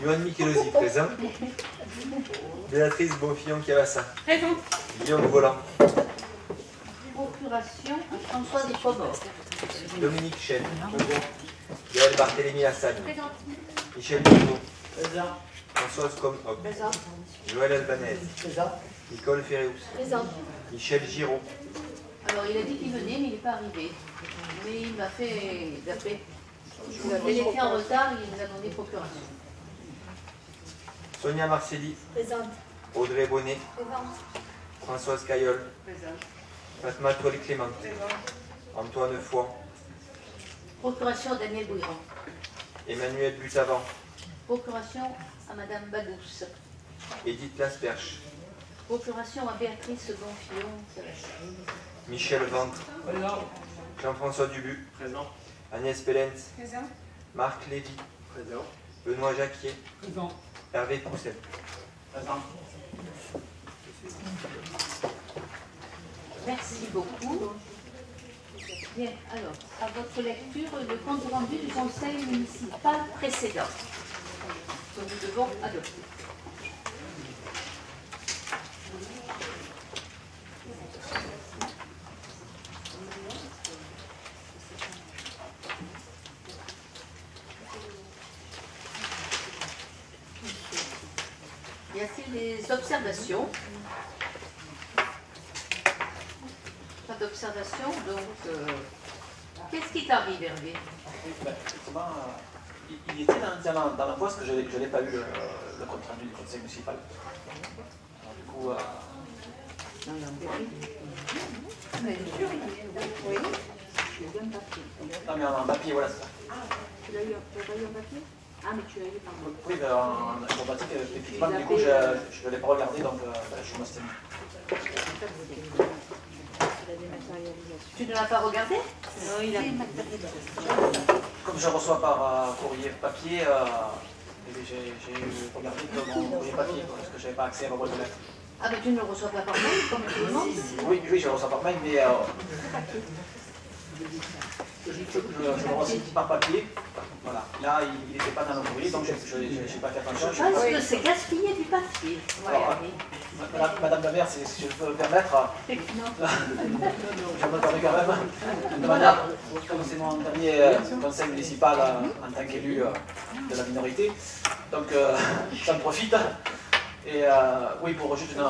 Yoann Michelozzi, présent. Béatrice Bonfillon-Cavassa. Présent. Guillaume Volant. Procuration Françoise Comor. Dominique Chen. Gaël Barthélémy-Hassan. Présent. Michel Dubourg. Présent. Françoise Comhoc. Présent. Joël Albanese. Présent. Nicole Ferreus. Présent. Michel Giraud. Alors, il a dit qu'il venait, mais il n'est pas arrivé. Mais il m'a fait zapper. Il était en retard, il nous a donné procuration. Sonia Marcelli. Présente. Audrey Bonnet. Présente. Françoise Caillol. Présent. Fatma Touré-Clément. Antoine Foy. Procuration à Daniel Bouiron. Emmanuel Butavant. Procuration à Madame Badous. Edith Lasperche. Procuration à Béatrice Bonfillon. Michel Ventre. Présent. Jean-François Dubu. Présent. Agnès Pellens. Présent. Marc Lévy. Présent. Benoît Jacquier. Présent. Hervé Pousset. Présent. Merci beaucoup. Bien, alors, à votre lecture, le compte rendu du conseil municipal précédent que nous devons adopter. Y a-t-il des observations? Pas d'observation, donc qu'est-ce qui t'arrive, Hervé? Effectivement, il était dans la poste que je n'ai pas eu le compte rendu du conseil municipal. Alors, du coup, Oui. non mais en papier, voilà, c'est ça. Tu l'as eu en papier? Ah, mais tu l'as eu, pardon. Oui, en informatique, effectivement, du coup, je ne l'ai pas regardé, donc je m'abstiens. Tu ne l'as pas regardé? Non, il a Comme je reçois par courrier papier, j'ai regardé que mon courrier papier, parce que je n'avais pas accès à ma boîte de lettres. Ah, mais tu ne le reçois pas par mail, comme tout le monde? Oui, je le reçois par mail, mais je le reçois par papier. Voilà. Là, il n'était pas dans le courrier, donc je n'ai pas fait attention. Je pense que c'est gaspiller du papier. Alors, Madame la maire, si je peux me permettre, je me permets quand même de manière, comme c'est mon dernier conseil municipal en tant qu'élu de la minorité, donc j'en profite. Et oui, pour juste une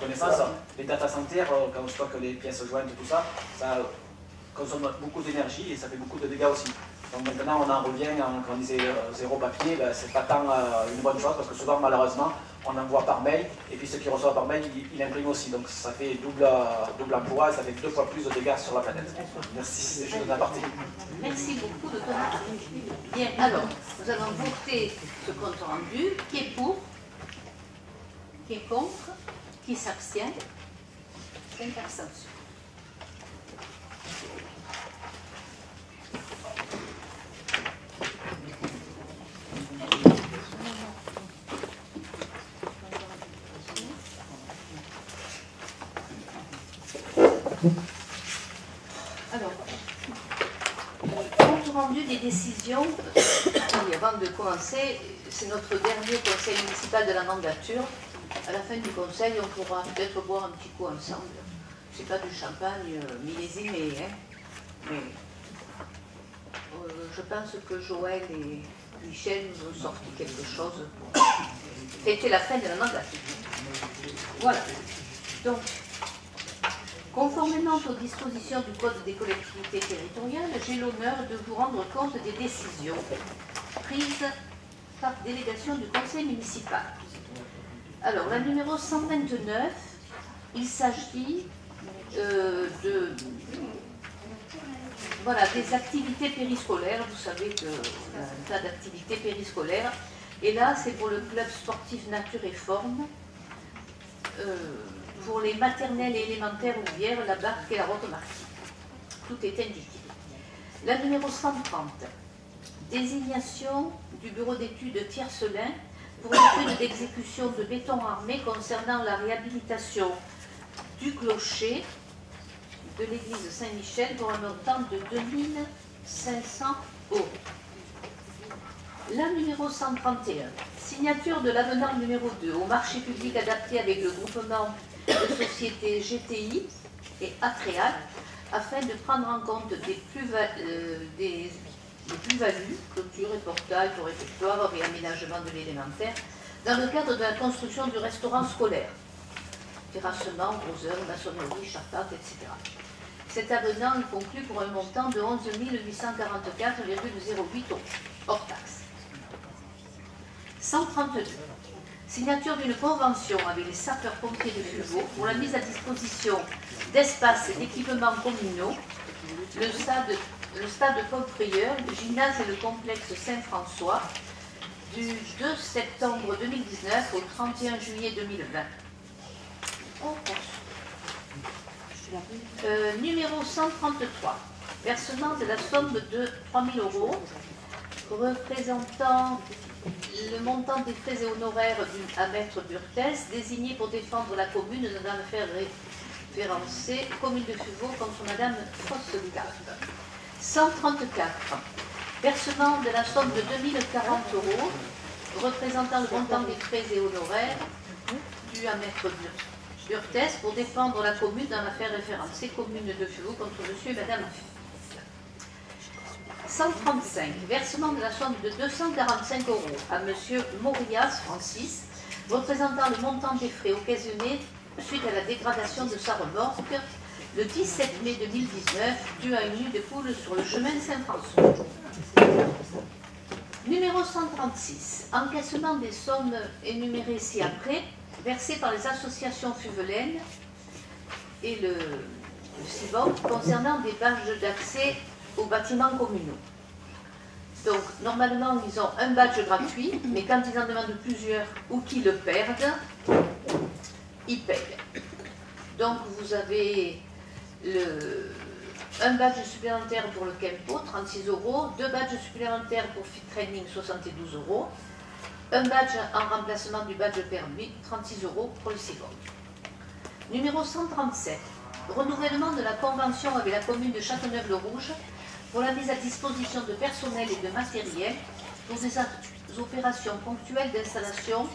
connaissance, les data centers, quand on stocke les pièces jointes et tout ça, ça consomme beaucoup d'énergie et ça fait beaucoup de dégâts aussi. Donc maintenant on en revient, quand on disait zéro papier, ben, c'est pas tant une bonne chose parce que souvent malheureusement on envoie par mail et puis ceux qui reçoivent par mail ils impriment aussi. Donc ça fait double emploi et ça fait 2 fois plus de dégâts sur la planète. Merci, c'est juste un aparté. Merci beaucoup de ton avis. Bien, alors, nous allons voter ce compte rendu. Qui est pour? Qui est contre? Qui s'abstient? 5 abstentions. Alors, compte rendu des décisions, oui, avant de commencer, c'est notre dernier conseil municipal de la mandature. À la fin du conseil, on pourra peut-être boire un petit coup ensemble. C'est pas du champagne millésimé, hein, mais je pense que Joël et Michel nous ont sorti quelque chose pour fêter la fin de la mandature. Voilà. Donc, conformément aux dispositions du Code des collectivités territoriales, j'ai l'honneur de vous rendre compte des décisions prises par délégation du conseil municipal. Alors, la numéro 129, il s'agit des activités périscolaires. Vous savez qu'on a un tas d'activités périscolaires. Et là, c'est pour le club sportif Nature et Forme. Pour les maternelles et élémentaires Louvière, la Barque et la Roquemarque. Tout est indiqué. La numéro 130, désignation du bureau d'études Tiercelin pour l'étude d'exécution de béton armé concernant la réhabilitation du clocher de l'église Saint-Michel pour un montant de 2500 €. La numéro 131, signature de l'avenant numéro 2 au marché public adapté avec le groupement de sociétés GTI et Atréal afin de prendre en compte des plus-values, clôture et portail pour réfectoire, réaménagement de l'élémentaire, dans le cadre de la construction du restaurant scolaire, terrassement, roseur, maçonnerie, charpente, etc. Cet avenant est conclu pour un montant de 11 844,08 € hors taxe. 132. Signature d'une convention avec les sapeurs-pompiers de Fuveau pour la mise à disposition d'espaces et d'équipements communaux, le stade Paul Frayeur, le gymnase et le complexe Saint-François, du 2 septembre 2019 au 31 juillet 2020. Numéro 133. Versement de la somme de 3 000 € représentant le montant des frais et honoraires à Maître Burtès, désigné pour défendre la commune dans l'affaire référencée commune de Fuveau contre Madame Fossecat. 134. Versement de la somme de 2040 € représentant le montant des frais et honoraires dus à Maître Burtès pour défendre la commune dans l'affaire référencée commune de Fuveau contre Monsieur et Madame Fils. 135. Versement de la somme de 245 € à Monsieur Morias Francis, représentant le montant des frais occasionnés suite à la dégradation de sa remorque le 17 mai 2019, dû à une nue de poule sur le chemin Saint-François. Numéro 136. Encaissement des sommes énumérées ci-après, versées par les associations fuvelaines et le CIVOP concernant des badges d'accès aux bâtiments communaux. Donc, normalement, ils ont un badge gratuit, mais quand ils en demandent plusieurs ou qu'ils le perdent, ils payent. Donc, vous avez un badge supplémentaire pour le Kempo, 36 €, 2 badges supplémentaires pour Fit Training, 72 €, un badge en remplacement du badge permis, 36 € pour le CIVOP. Numéro 137. Renouvellement de la convention avec la commune de Châteauneuf-le-Rouge pour la mise à disposition de personnel et de matériel pour des opérations ponctuelles d'installation,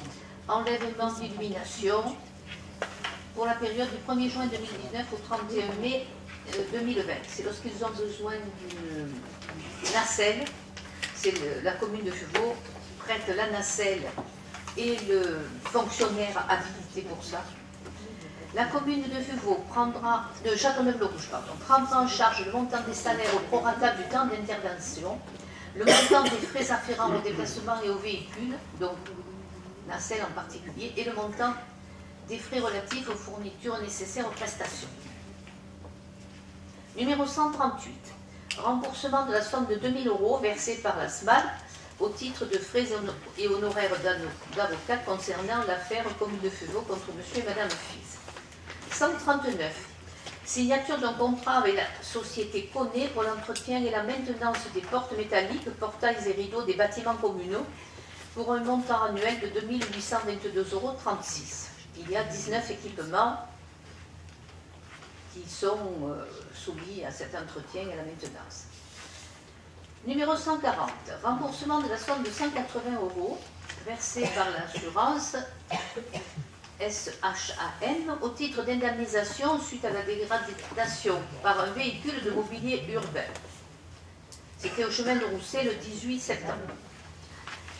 enlèvement d'illumination pour la période du 1er juin 2019 au 31 mai 2020. C'est lorsqu'ils ont besoin d'une nacelle, c'est la commune de Fuveau prête la nacelle et le fonctionnaire habilité pour ça. La commune de Fuveau de Châteauneuf-le-Rouge, prendra en charge le montant des salaires au prorata du temps d'intervention, le montant des frais afférents au déplacement et aux véhicules, donc nacelle en particulier, et le montant des frais relatifs aux fournitures nécessaires aux prestations. Numéro 138. Remboursement de la somme de 2 000 € versée par la SMAL au titre de frais et honoraires d'avocat concernant l'affaire commune de Fuveau contre monsieur et madame Fils. 139. Signature d'un contrat avec la société Coné pour l'entretien et la maintenance des portes métalliques, portails et rideaux des bâtiments communaux pour un montant annuel de 2 822,36 €. Il y a 19 équipements qui sont soumis à cet entretien et à la maintenance. Numéro 140. Remboursement de la somme de 180 € versée par l'assurance SHAM au titre d'indemnisation suite à la dégradation par un véhicule de mobilier urbain. C'était au chemin de Rousset le 18 septembre.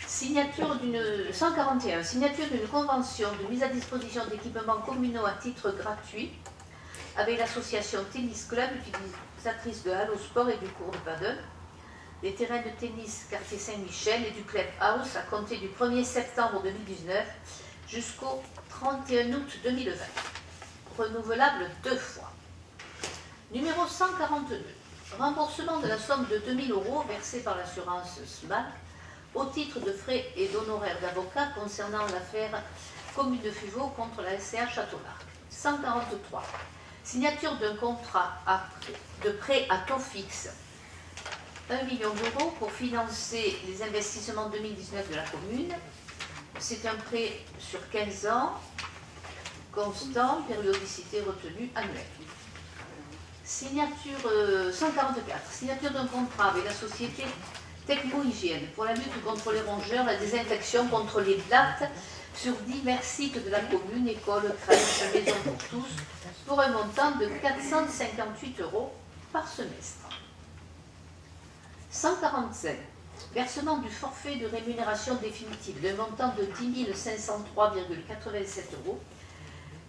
141. Signature d'une convention de mise à disposition d'équipements communaux à titre gratuit avec l'association Tennis Club, utilisatrice de Halo Sport et du cours de paddle, des terrains de tennis quartier Saint-Michel et du Club House à compter du 1er septembre 2019 jusqu'au 31 août 2020. Renouvelable 2 fois. Numéro 142. Remboursement de la somme de 2 000 € versée par l'assurance SMAC au titre de frais et d'honoraires d'avocat concernant l'affaire commune de Fuveau contre la SCA Châteaulard. 143. Signature d'un contrat de prêt à taux fixe. 1 million € pour financer les investissements 2019 de la commune. C'est un prêt sur 15 ans, constant, périodicité retenue annuelle. Signature 144. Signature d'un contrat avec la société Techmo-hygiène pour la lutte contre les rongeurs, la désinfection contre les blattes sur divers sites de la commune, écoles, crèches, maisons pour tous, pour un montant de 458 € par semestre. 145. Versement du forfait de rémunération définitive d'un montant de 10 503,87 €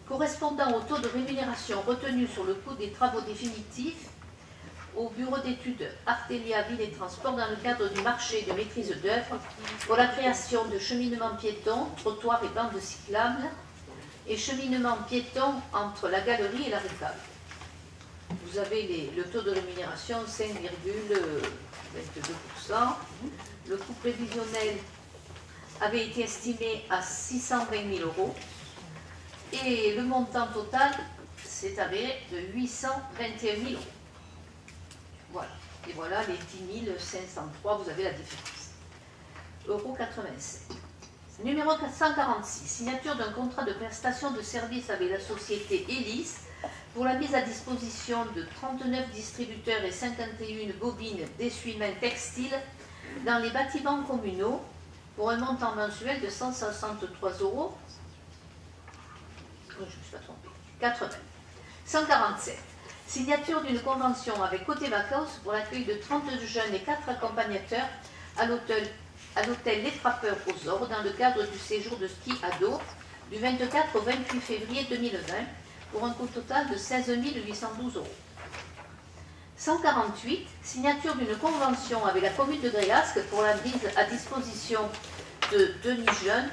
correspondant au taux de rémunération retenu sur le coût des travaux définitifs au bureau d'études Artelia Ville et Transport dans le cadre du marché de maîtrise d'œuvre pour la création de cheminements piétons, trottoirs et bandes cyclables et cheminements piétons entre la galerie et la rue Cave. Vous avez le taux de rémunération 5,22%. Le coût prévisionnel avait été estimé à 620 000 € et le montant total s'est avéré de 821 000 €. Voilà. Et voilà les 10 503, vous avez la différence. Euro 87. Numéro 446, signature d'un contrat de prestation de services avec la société Elis pour la mise à disposition de 39 distributeurs et 51 bobines d'essuie-mains textiles dans les bâtiments communaux pour un montant mensuel de 163 €. Je ne me suis pas trompée. 80. 147. Signature d'une convention avec Côté Vacances pour l'accueil de 30 jeunes et 4 accompagnateurs à l'hôtel Les Frappeurs aux Ors dans le cadre du séjour de ski à dos du 24 au 28 février 2020 pour un coût total de 16 812 €. 148. Signature d'une convention avec la commune de Gréasque pour la mise à disposition de Denis Jeune,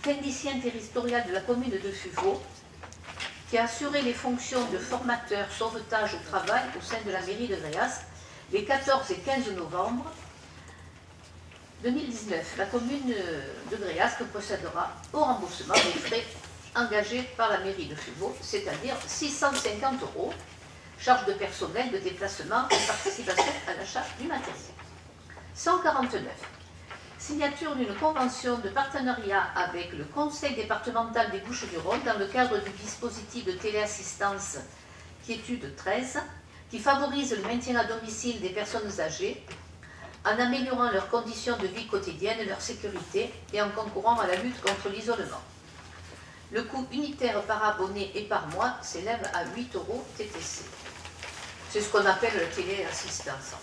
technicien territorial de la commune de Fuveau, qui a assuré les fonctions de formateur sauvetage au travail au sein de la mairie de Gréasque les 14 et 15 novembre 2019. La commune de Gréasque procédera au remboursement des frais engagés par la mairie de Fuveau, c'est-à-dire 650 €, charges de personnel, de déplacement et participation à l'achat du matériel. 149. Signature d'une convention de partenariat avec le Conseil départemental des Bouches-du-Rhône dans le cadre du dispositif de téléassistance Quiétude 13, qui favorise le maintien à domicile des personnes âgées en améliorant leurs conditions de vie quotidienne, leur sécurité et en concourant à la lutte contre l'isolement. Le coût unitaire par abonné et par mois s'élève à 8 € TTC. C'est ce qu'on appelle la téléassistance.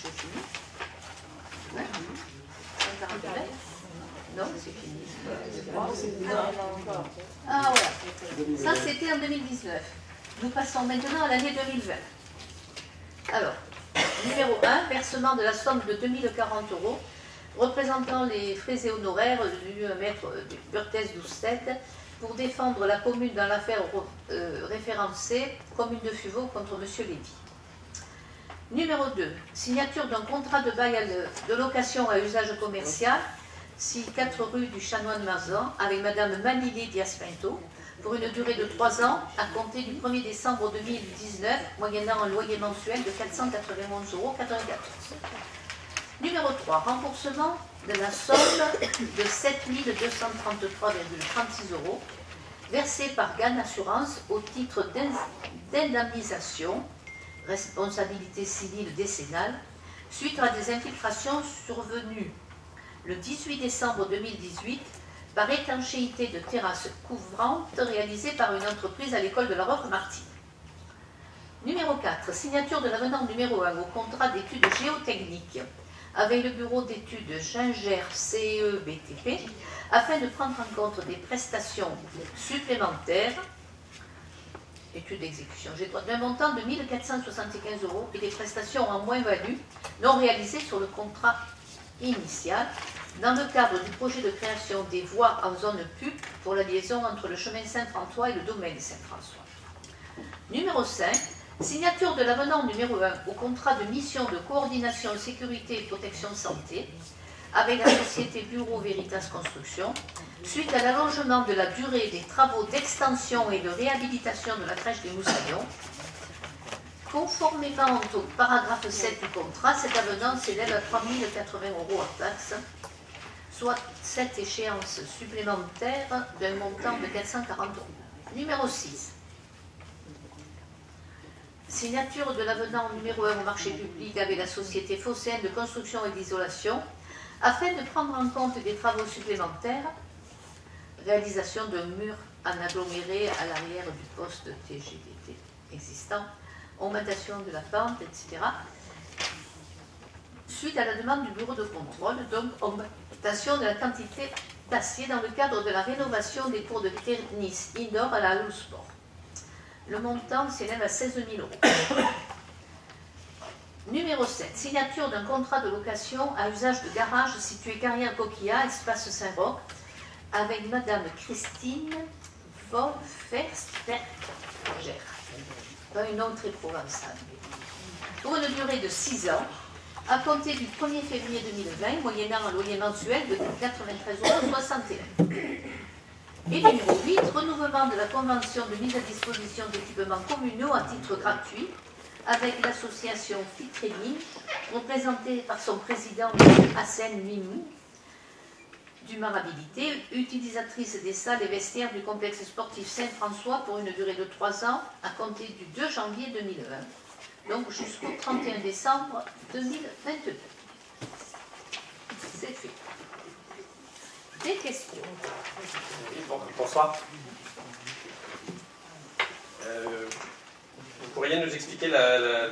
J'ai fini. Ouais. 149. Non, c'est fini. Ah voilà. Ça, c'était en 2019. Nous passons maintenant à l'année 2020. Alors, numéro 1, versement de la somme de 2040 € représentant les frais et honoraires du maître Burtès Doucet pour défendre la commune dans l'affaire référencée commune de Fuveau contre M. Lévy. Numéro 2, signature d'un contrat de bail de location à usage commercial, 4 rue du Chanoine Mazan, avec Mme Manili Dias-Pinto, pour une durée de 3 ans, à compter du 1er décembre 2019, moyennant un loyer mensuel de 491,94 €. Numéro 3, remboursement de la somme de 7 233,36 € versée par GAN Assurance au titre d'indemnisation, responsabilité civile décennale, suite à des infiltrations survenues le 18 décembre 2018 par étanchéité de terrasses couvrantes réalisée par une entreprise à l'école de la Roque-Martine. Numéro 4, signature de l'avenant numéro 1 au contrat d'études géotechniques avec le bureau d'études Ginger CE-BTP afin de prendre en compte des prestations supplémentaires, études d'exécution, j'ai droit d'un montant de 1 475 € et des prestations en moins-value non réalisées sur le contrat initial dans le cadre du projet de création des voies en zone PUP pour la liaison entre le chemin Saint-François et le domaine Saint-François. Numéro 5, signature de l'avenant numéro 1 au contrat de mission de coordination sécurité et protection santé avec la société Bureau Veritas Construction suite à l'allongement de la durée des travaux d'extension et de réhabilitation de la crèche des Moussaillons. Conformément au paragraphe 7 du contrat, cet avenant s'élève à 3 080 € hors taxe, soit 7 échéances supplémentaires d'un montant de 440 €. Numéro 6. Signature de l'avenant numéro 1 au marché public avec la société phocéenne de construction et d'isolation, afin de prendre en compte des travaux supplémentaires, réalisation d'un mur en aggloméré à l'arrière du poste TGVT existant, augmentation de la pente, etc. Suite à la demande du bureau de contrôle, donc augmentation de la quantité d'acier dans le cadre de la rénovation des cours de tennis indoor à la Halle Sport. Le montant s'élève à 16 000 €. Numéro 7. Signature d'un contrat de location à usage de garage situé carrière Coquillat, espace Saint-Roch, avec Madame Christine Wolfersberger. Pas un nom très provençal. Pour une durée de 6 ans, à compter du 1er février 2020, moyennant un loyer mensuel de 93,61 €. Et numéro 8, renouvellement de la convention de mise à disposition d'équipements communaux à titre gratuit avec l'association Fitrémine, représentée par son président Hassen Mimou, d'Humanabilité, utilisatrice des salles et vestiaires du complexe sportif Saint-François pour une durée de 3 ans à compter du 2 janvier 2020, donc jusqu'au 31 décembre 2022. C'est fait. Des questions? Bonsoir. Vous pourriez nous expliquer la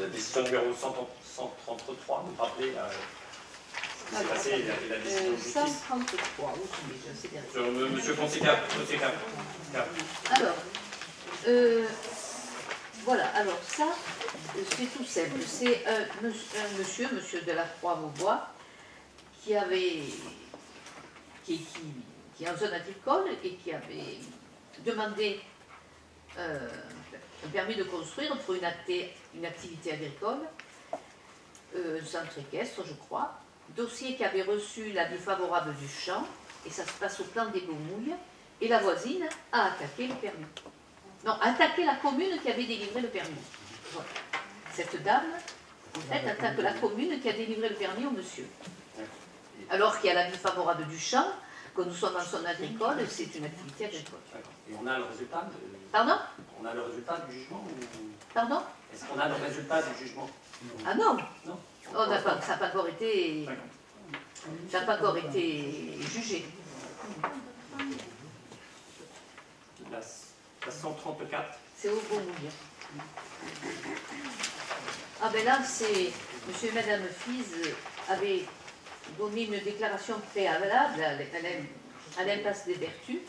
décision numéro 133, nous rappeler ce qui s'est passé et la décision de justice 133, oui, je sais bien. Monsieur Fonseca. Alors, voilà, alors ça, c'est tout simple. C'est un monsieur Delacroix-Maubois, qui est en zone agricole et qui avait demandé un permis de construire pour une activité agricole, un centre équestre, je crois. Dossier qui avait reçu l'avis favorable du champ, et ça se passe au plan des Gaumouilles, et la voisine a attaqué le permis. Non, attaqué la commune qui avait délivré le permis. Voilà. Cette dame, en fait, attaque la commune qui a délivré le permis au monsieur. Alors qu'il y a l'avis favorable du champ, que nous sommes en zone agricole, c'est une activité agricole. Et on a le résultat Pardon? On a le résultat du jugement Pardon? Est-ce qu'on a le résultat du jugement? Ah non, Non. oh, d'accord, ça n'a pas encore été... Ça n'a pas encore été jugé. La 134. C'est au Gaumouille. Ah ben là, c'est... Monsieur et Madame Fize avaient donné une déclaration préalable à l'impasse des Vertus,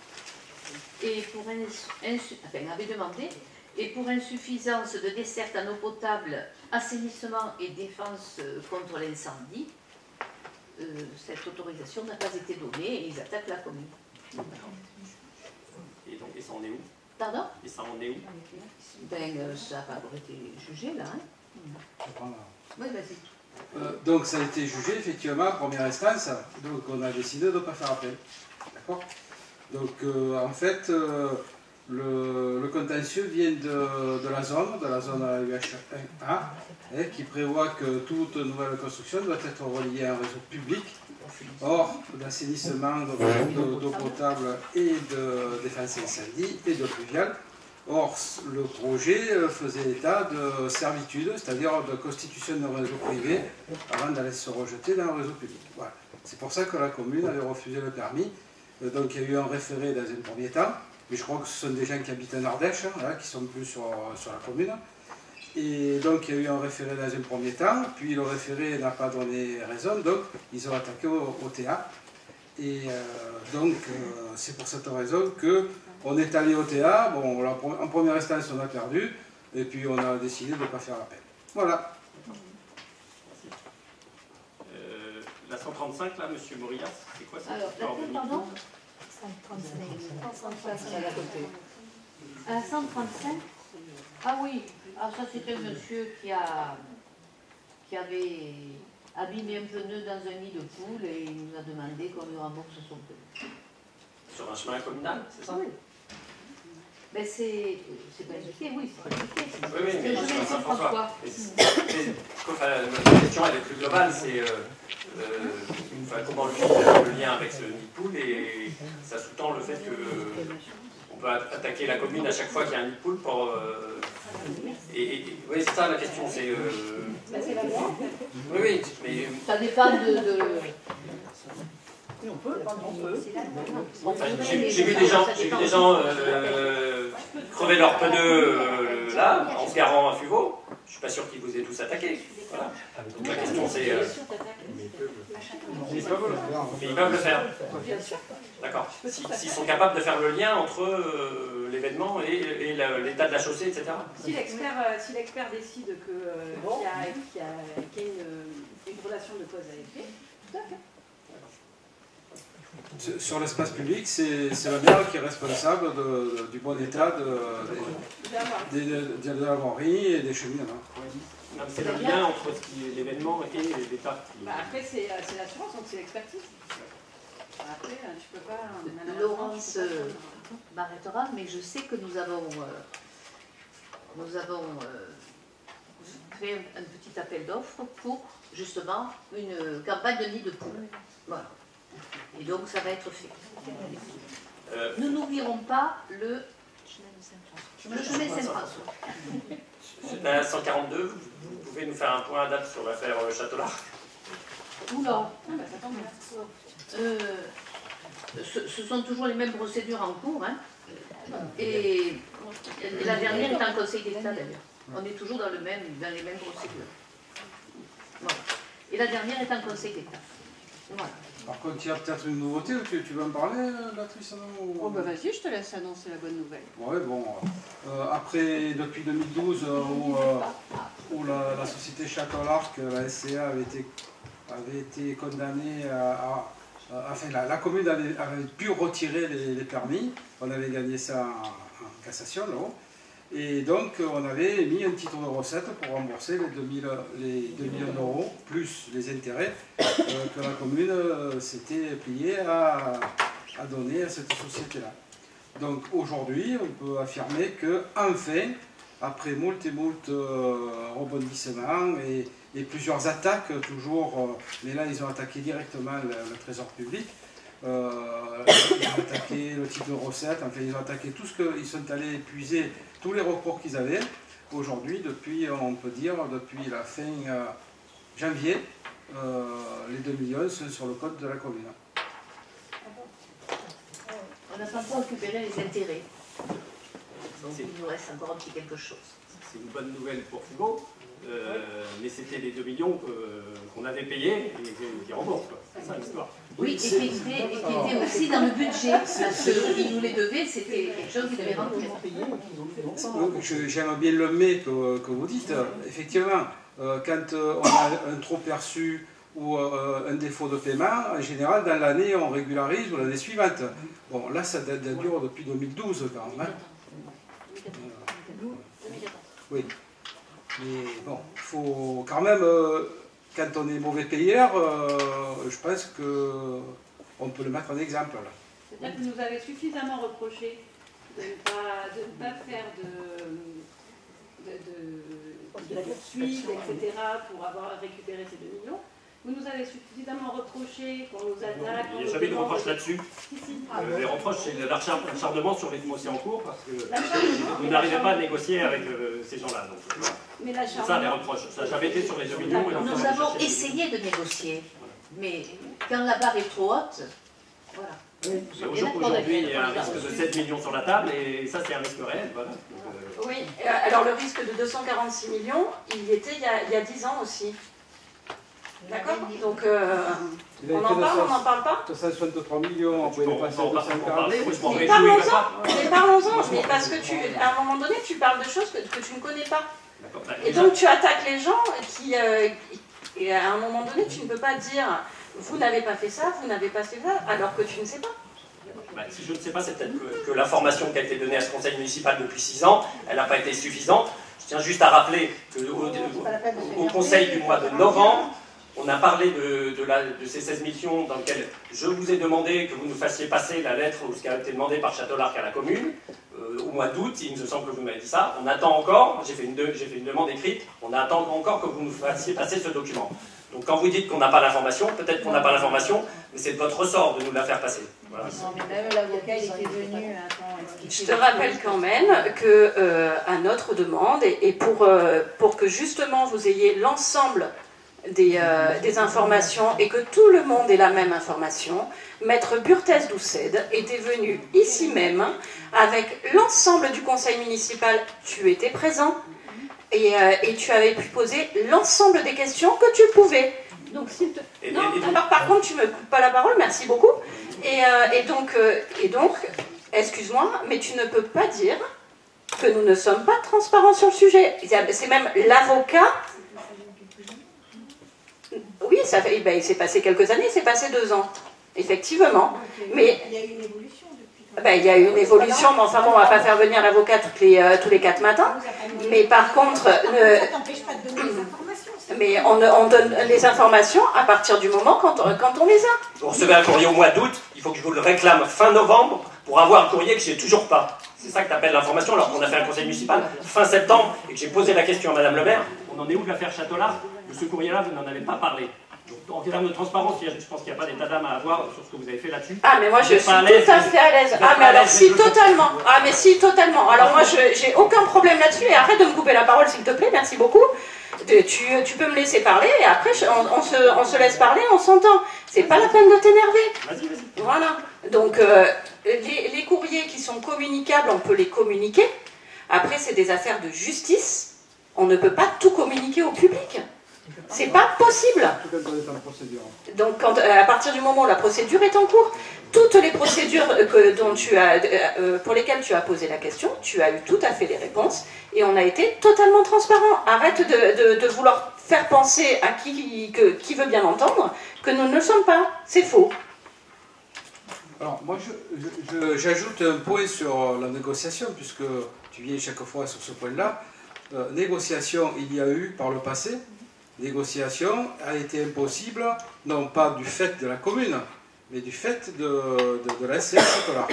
et pour avait demandé, et pour insuffisance de desserte en eau potable, assainissement et défense contre l'incendie, cette autorisation n'a pas été donnée et ils attaquent la commune. Et ça en est où? Pardon? Et ça en est où? Ben, ça n'a pas encore été jugé là. Hein? Oui, vas-y. Donc ça a été jugé effectivement en première instance, donc on a décidé de ne pas faire appel. D'accord? Donc en fait, le contentieux vient de la zone UH1A, qui prévoit que toute nouvelle construction doit être reliée à un réseau public, hors d'assainissement, d'eau potable et de défense incendie et d'eau pluviale. Or, le projet faisait état de servitude, c'est-à-dire de constitution d'un réseau privé avant d'aller se rejeter dans un réseau public. Voilà. C'est pour ça que la commune avait refusé le permis. Donc il y a eu un référé dans un premier temps, mais je crois que ce sont des gens qui habitent en Ardèche, qui ne sont plus sur la commune. Et donc il y a eu un référé dans un premier temps, puis le référé n'a pas donné raison, donc ils ont attaqué au TA. Et donc c'est pour cette raison qu'on est allé au TA. Bon, en première instance on a perdu, et puis on a décidé de ne pas faire appel. Voilà. La 135 là, monsieur Morillas, c'est quoi ça? Alors, laquelle, pardon? 135. Ah oui, ça c'était un monsieur qui avait abîmé un pneu dans un nid de poule et il nous a demandé qu'on lui rembourse son pneu. Sur un chemin communal, c'est ça? Oui. Mais c'est pas indiqué, oui, c'est indiqué. Oui, mais je vais Saint-François. La question elle est plus globale, c'est comment le lien avec ce nid de poule, et ça sous-tend le fait qu'on peut attaquer la commune à chaque fois qu'il y a un nid de poule pour Et oui, c'est ça la question, c'est... C'est la loi. Oui, oui, mais... Ça dépend de... Oui, on peut. Enfin, j'ai vu des gens crever leurs pneus là, en se garant à Fuveau. Je suis pas sûr qu'ils vous aient tous attaqué. Voilà. Donc la question c'est... Ils peuvent le faire. Mais ils peuvent le faire. D'accord. S'ils sont capables de faire le lien entre l'événement et l'état de la chaussée, etc. Si l'expert décide qu'il y a une relation de cause à effet, tout à fait. Sur l'espace public, c'est la maire qui est responsable du bon état de la voirie et des cheminements. C'est le lien entre l'événement et l'état. Après, c'est l'assurance, donc c'est l'expertise. Après, tu peux pas... Laurence m'arrêtera, mais je sais que nous avons fait un petit appel d'offres pour justement une campagne de nid de poule. Voilà. Et donc ça va être fait. Nous n'oublierons pas le chemin Saint-François. La 142, vous pouvez nous faire un point à date sur l'affaire Châteaulard? Oula, ce sont toujours les mêmes procédures en cours, hein. Et la dernière est en Conseil d'État d'ailleurs. On est toujours dans les mêmes procédures. Voilà. Et la dernière est en Conseil d'État. Voilà. Par contre, il y a peut-être une nouveauté, tu veux en parler, Béatrice? Oh bah vas-y, je te laisse annoncer la bonne nouvelle. Oui, bon. Après, depuis 2012, où la société Château-Larc, la SCA, avait été condamnée enfin, la commune avait pu retirer les permis. On avait gagné ça en cassation, là-haut. Et donc, on avait mis un titre de recette pour rembourser les 2 millions d'euros, plus les intérêts que la commune s'était pliée à donner à cette société-là. Donc, aujourd'hui, on peut affirmer que, enfin, après moult et moult rebondissements et plusieurs attaques, toujours, mais là, ils ont attaqué directement le trésor public. Ils ont attaqué le titre de recette, enfin, ils ont attaqué tout ce qu'ils sont allés épuiser, tous les recours qu'ils avaient. Aujourd'hui, on peut dire, depuis la fin janvier, les 2 millions sont sur le compte de la commune. On n'a pas encore récupéré les intérêts. Donc il nous reste encore un petit quelque chose. C'est une bonne nouvelle pour Fugo, mais c'était les 2 millions qu'on avait payés et qui remboursent. C'est ça l'histoire. Oui, et qui était aussi dans le budget, parce qu'ils nous les devaient, c'était quelque chose qui devait rentrer. J'aime bien le mais que vous dites. Effectivement, quand on a un trop perçu ou un défaut de paiement, en général, dans l'année, on régularise ou l'année suivante. Bon, là, ça dure depuis 2012 quand même. Hein. Oui. Mais bon, il faut quand même, quand on est mauvais payeur, je pense qu'on peut le mettre en exemple. C'est-à-dire que vous nous avez suffisamment reproché de ne pas faire de suite, etc., pour avoir récupéré ces 2 millions. Vous nous avez suffisamment reproché qu'on nous attaque. Il n'y a jamais de reproche là-dessus. Si. Les reproches, c'est l'acharnement sur les dossiers en cours, parce que vous n'arrivez pas à négocier avec ces gens-là. Mais c'est ça les reproches. Ça n'a jamais été sur les 2 millions. Nous avons essayé de négocier, mais quand la barre est trop haute, voilà. Aujourd'hui, il y a un risque de 7 millions sur la table, et ça, c'est un risque réel. Voilà. Oui, alors le risque de 246 millions, il y était il y a 10 ans aussi. D'accord? Donc, on en parle, on n'en parle pas? 263 millions, on pouvait les passer à 240. Mais parlons-en, mais parce que à un moment donné, tu parles de choses que tu ne connais pas. Et donc, tu attaques les gens et à un moment donné, tu ne peux pas dire vous n'avez pas fait ça, vous n'avez pas fait ça, alors que tu ne sais pas. Si je ne sais pas, c'est peut-être que l'information qui a été donnée à ce conseil municipal depuis 6 ans, elle n'a pas été suffisante. Je tiens juste à rappeler qu'au conseil du mois de novembre, on a parlé de ces 16 millions dans lesquels je vous ai demandé que vous nous fassiez passer la lettre ou ce qui a été demandé par Château-Larc à la commune au mois d'août. Il me semble que vous m'avez dit ça. On attend encore, j'ai fait une demande écrite, on attend encore que vous nous fassiez passer ce document. Donc quand vous dites qu'on n'a pas l'information, peut-être qu'on n'a pas l'information, mais c'est de votre ressort de nous la faire passer. Voilà. Non, mais même l'avocat, il était venu, attends, Je te rappelle quand même que à notre demande, et pour que justement vous ayez l'ensemble des informations et que tout le monde ait la même information, Maître Burthez Doucet était venu ici même avec l'ensemble du conseil municipal. Tu étais présent et tu avais pu poser l'ensemble des questions que tu pouvais. Donc, alors par contre, tu me coupes pas la parole, merci beaucoup. Et donc, excuse-moi, mais tu ne peux pas dire que nous ne sommes pas transparents sur le sujet. C'est même l'avocat. Oui, il s'est passé quelques années, il s'est passé 2 ans, effectivement. Mais il y a eu une évolution depuis. Il y a eu une évolution, mais enfin bon, on ne va pas faire venir l'avocat tous les 4 matins. Mais par contre, Ça t'empêche pas de donner les informations. mais on donne les informations à partir du moment quand on les a. Vous recevez un courrier au mois d'août, il faut que je vous le réclame fin novembre pour avoir un courrier que j'ai toujours pas. C'est ça que tu appelles l'information, alors qu'on a fait un conseil municipal fin septembre et que j'ai posé la question à Madame le maire. On en est où de l'affaire Châteaulard? De ce courrier-là, vous n'en avez pas parlé. Donc, en termes de transparence, je pense qu'il n'y a pas d'état d'âme à avoir sur ce que vous avez fait là-dessus. Ah, mais moi je suis tout à fait à l'aise. Ah, mais alors si, totalement. Ah, mais si, totalement. Alors moi, j'ai aucun problème là-dessus. Et arrête de me couper la parole, s'il te plaît, merci beaucoup. Tu peux me laisser parler et après, on se laisse parler, on s'entend. C'est pas la peine de t'énerver. Vas-y, vas-y. Voilà. Donc, les courriers qui sont communicables, on peut les communiquer. Après, c'est des affaires de justice. On ne peut pas tout communiquer au public. C'est pas possible. Donc, à partir du moment où la procédure est en cours, toutes les procédures pour lesquelles tu as posé la question, tu as eu tout à fait les réponses et on a été totalement transparent. Arrête de vouloir faire penser à qui veut bien entendre que nous ne le sommes pas. C'est faux. Alors, moi, j'ajoute un point sur la négociation, puisque tu viens chaque fois sur ce point-là. Négociation, il y a eu par le passé. Négociation a été impossible, non pas du fait de la commune, mais du fait de la SCA Châteaulard.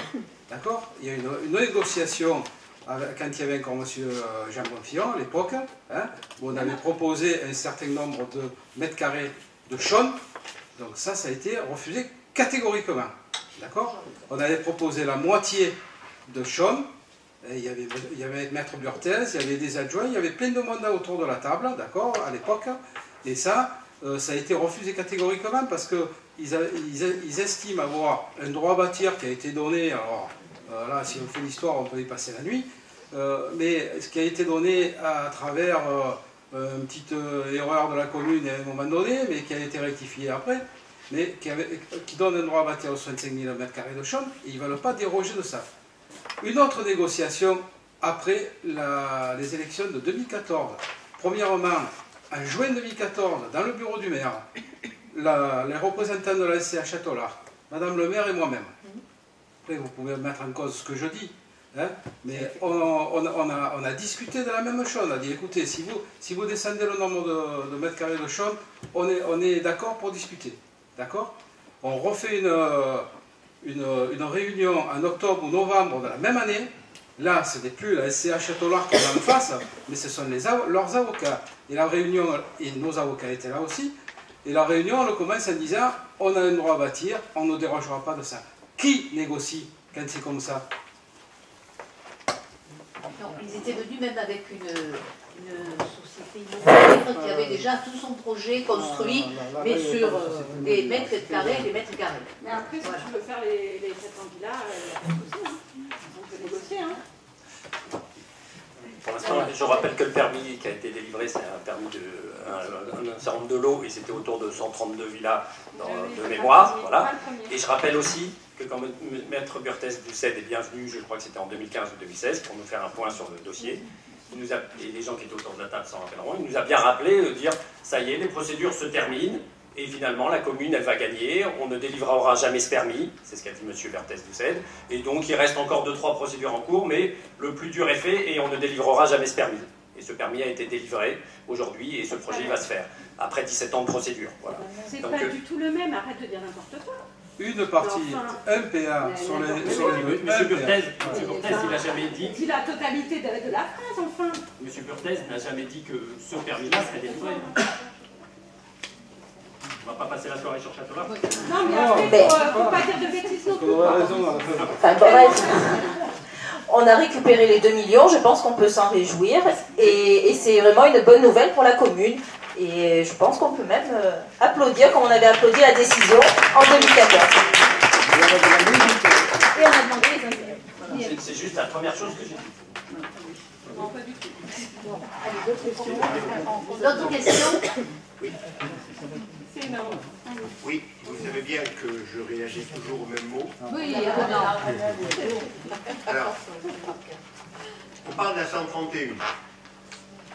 D'accord? Il y a une négociation quand il y avait encore M. Jean Bonfillon à l'époque, hein, où on avait proposé un certain nombre de mètres carrés de chaume. Donc ça a été refusé catégoriquement. D'accord? On avait proposé la moitié de chaume. Il y avait Maître Burthez, il y avait des adjoints, il y avait plein de monde autour de la table, d'accord, à l'époque. Et ça a été refusé catégoriquement parce qu'ils estiment avoir un droit à bâtir qui a été donné, alors là, si on fait l'histoire, on peut y passer la nuit, mais ce qui a été donné à travers une petite erreur de la commune à un moment donné, mais qui a été rectifiée après, mais qui donne un droit à bâtir de 65 000 m² de chambre, et ils ne veulent pas déroger de ça. Une autre négociation après les élections de 2014. Premièrement, en juin 2014, dans le bureau du maire, les représentants de la SCA Châteaulard, Madame le maire et moi-même. Après, vous pouvez mettre en cause ce que je dis, hein, mais on a discuté de la même chose. On a dit, écoutez, si vous descendez le nombre de mètres carrés de chambre, on est d'accord pour discuter. D'accord? On refait une réunion en octobre ou novembre de la même année. Là, ce n'est plus la SCA Châteaulard qu'on a en face, mais ce sont leurs avocats. Et la réunion, et nos avocats étaient là aussi, et la réunion, on commence en disant, on a un droit à bâtir, on ne dérogera pas de ça. Qui négocie quand c'est comme ça? Non, ils étaient venus même avec une société immobilière qui avait déjà tout son projet construit, mais sur des mètres carrés et des mètres carrés. Mais après, si tu veux faire les 700 villas, il n'y a pas de souci. On peut négocier. Pour l'instant, je rappelle que le permis qui a été délivré, c'est un permis un certain nombre de lots, et c'était autour de 132 villas de mémoire. Voilà. Et je rappelle aussi que quand Maître Burthez Doucet est bien venu, je crois que c'était en 2015 ou 2016, pour nous faire un point sur le dossier, et les gens qui étaient autour de la table s'en rappelleront, il nous a bien rappelé de dire, ça y est, les procédures se terminent, et finalement la commune, elle va gagner, on ne délivrera jamais ce permis, c'est ce qu'a dit M. Burthez Doucet, et donc il reste encore 2-3 procédures en cours, mais le plus dur est fait, et on ne délivrera jamais ce permis. Et ce permis a été délivré aujourd'hui, et ce projet va se faire, après 17 ans de procédure. Voilà. C'est pas du tout le même, arrête de dire n'importe quoi. Une partie, un PA sur les deux. M. Burthez, il n'a jamais dit... Dis la totalité de la phrase, enfin. M. Burthez n'a jamais dit que ce permis-là serait délivré. On ne va pas passer la soirée sur Châteaulard. Non, mais après, faut pas dire de bêtises non plus. On aurait raison à la fin. Enfin, bref. On a récupéré les 2 millions, je pense qu'on peut s'en réjouir. Et c'est vraiment une bonne nouvelle pour la commune. Et je pense qu'on peut même applaudir comme on avait applaudi la décision en 2014. Et on a demandé les intérêts. C'est juste la première chose que j'ai dit. Non, pas du tout. D'autres questions? C'est énorme. Oui, vous savez bien que je réagis toujours au même mot. Oui, Alors, on parle de la 131.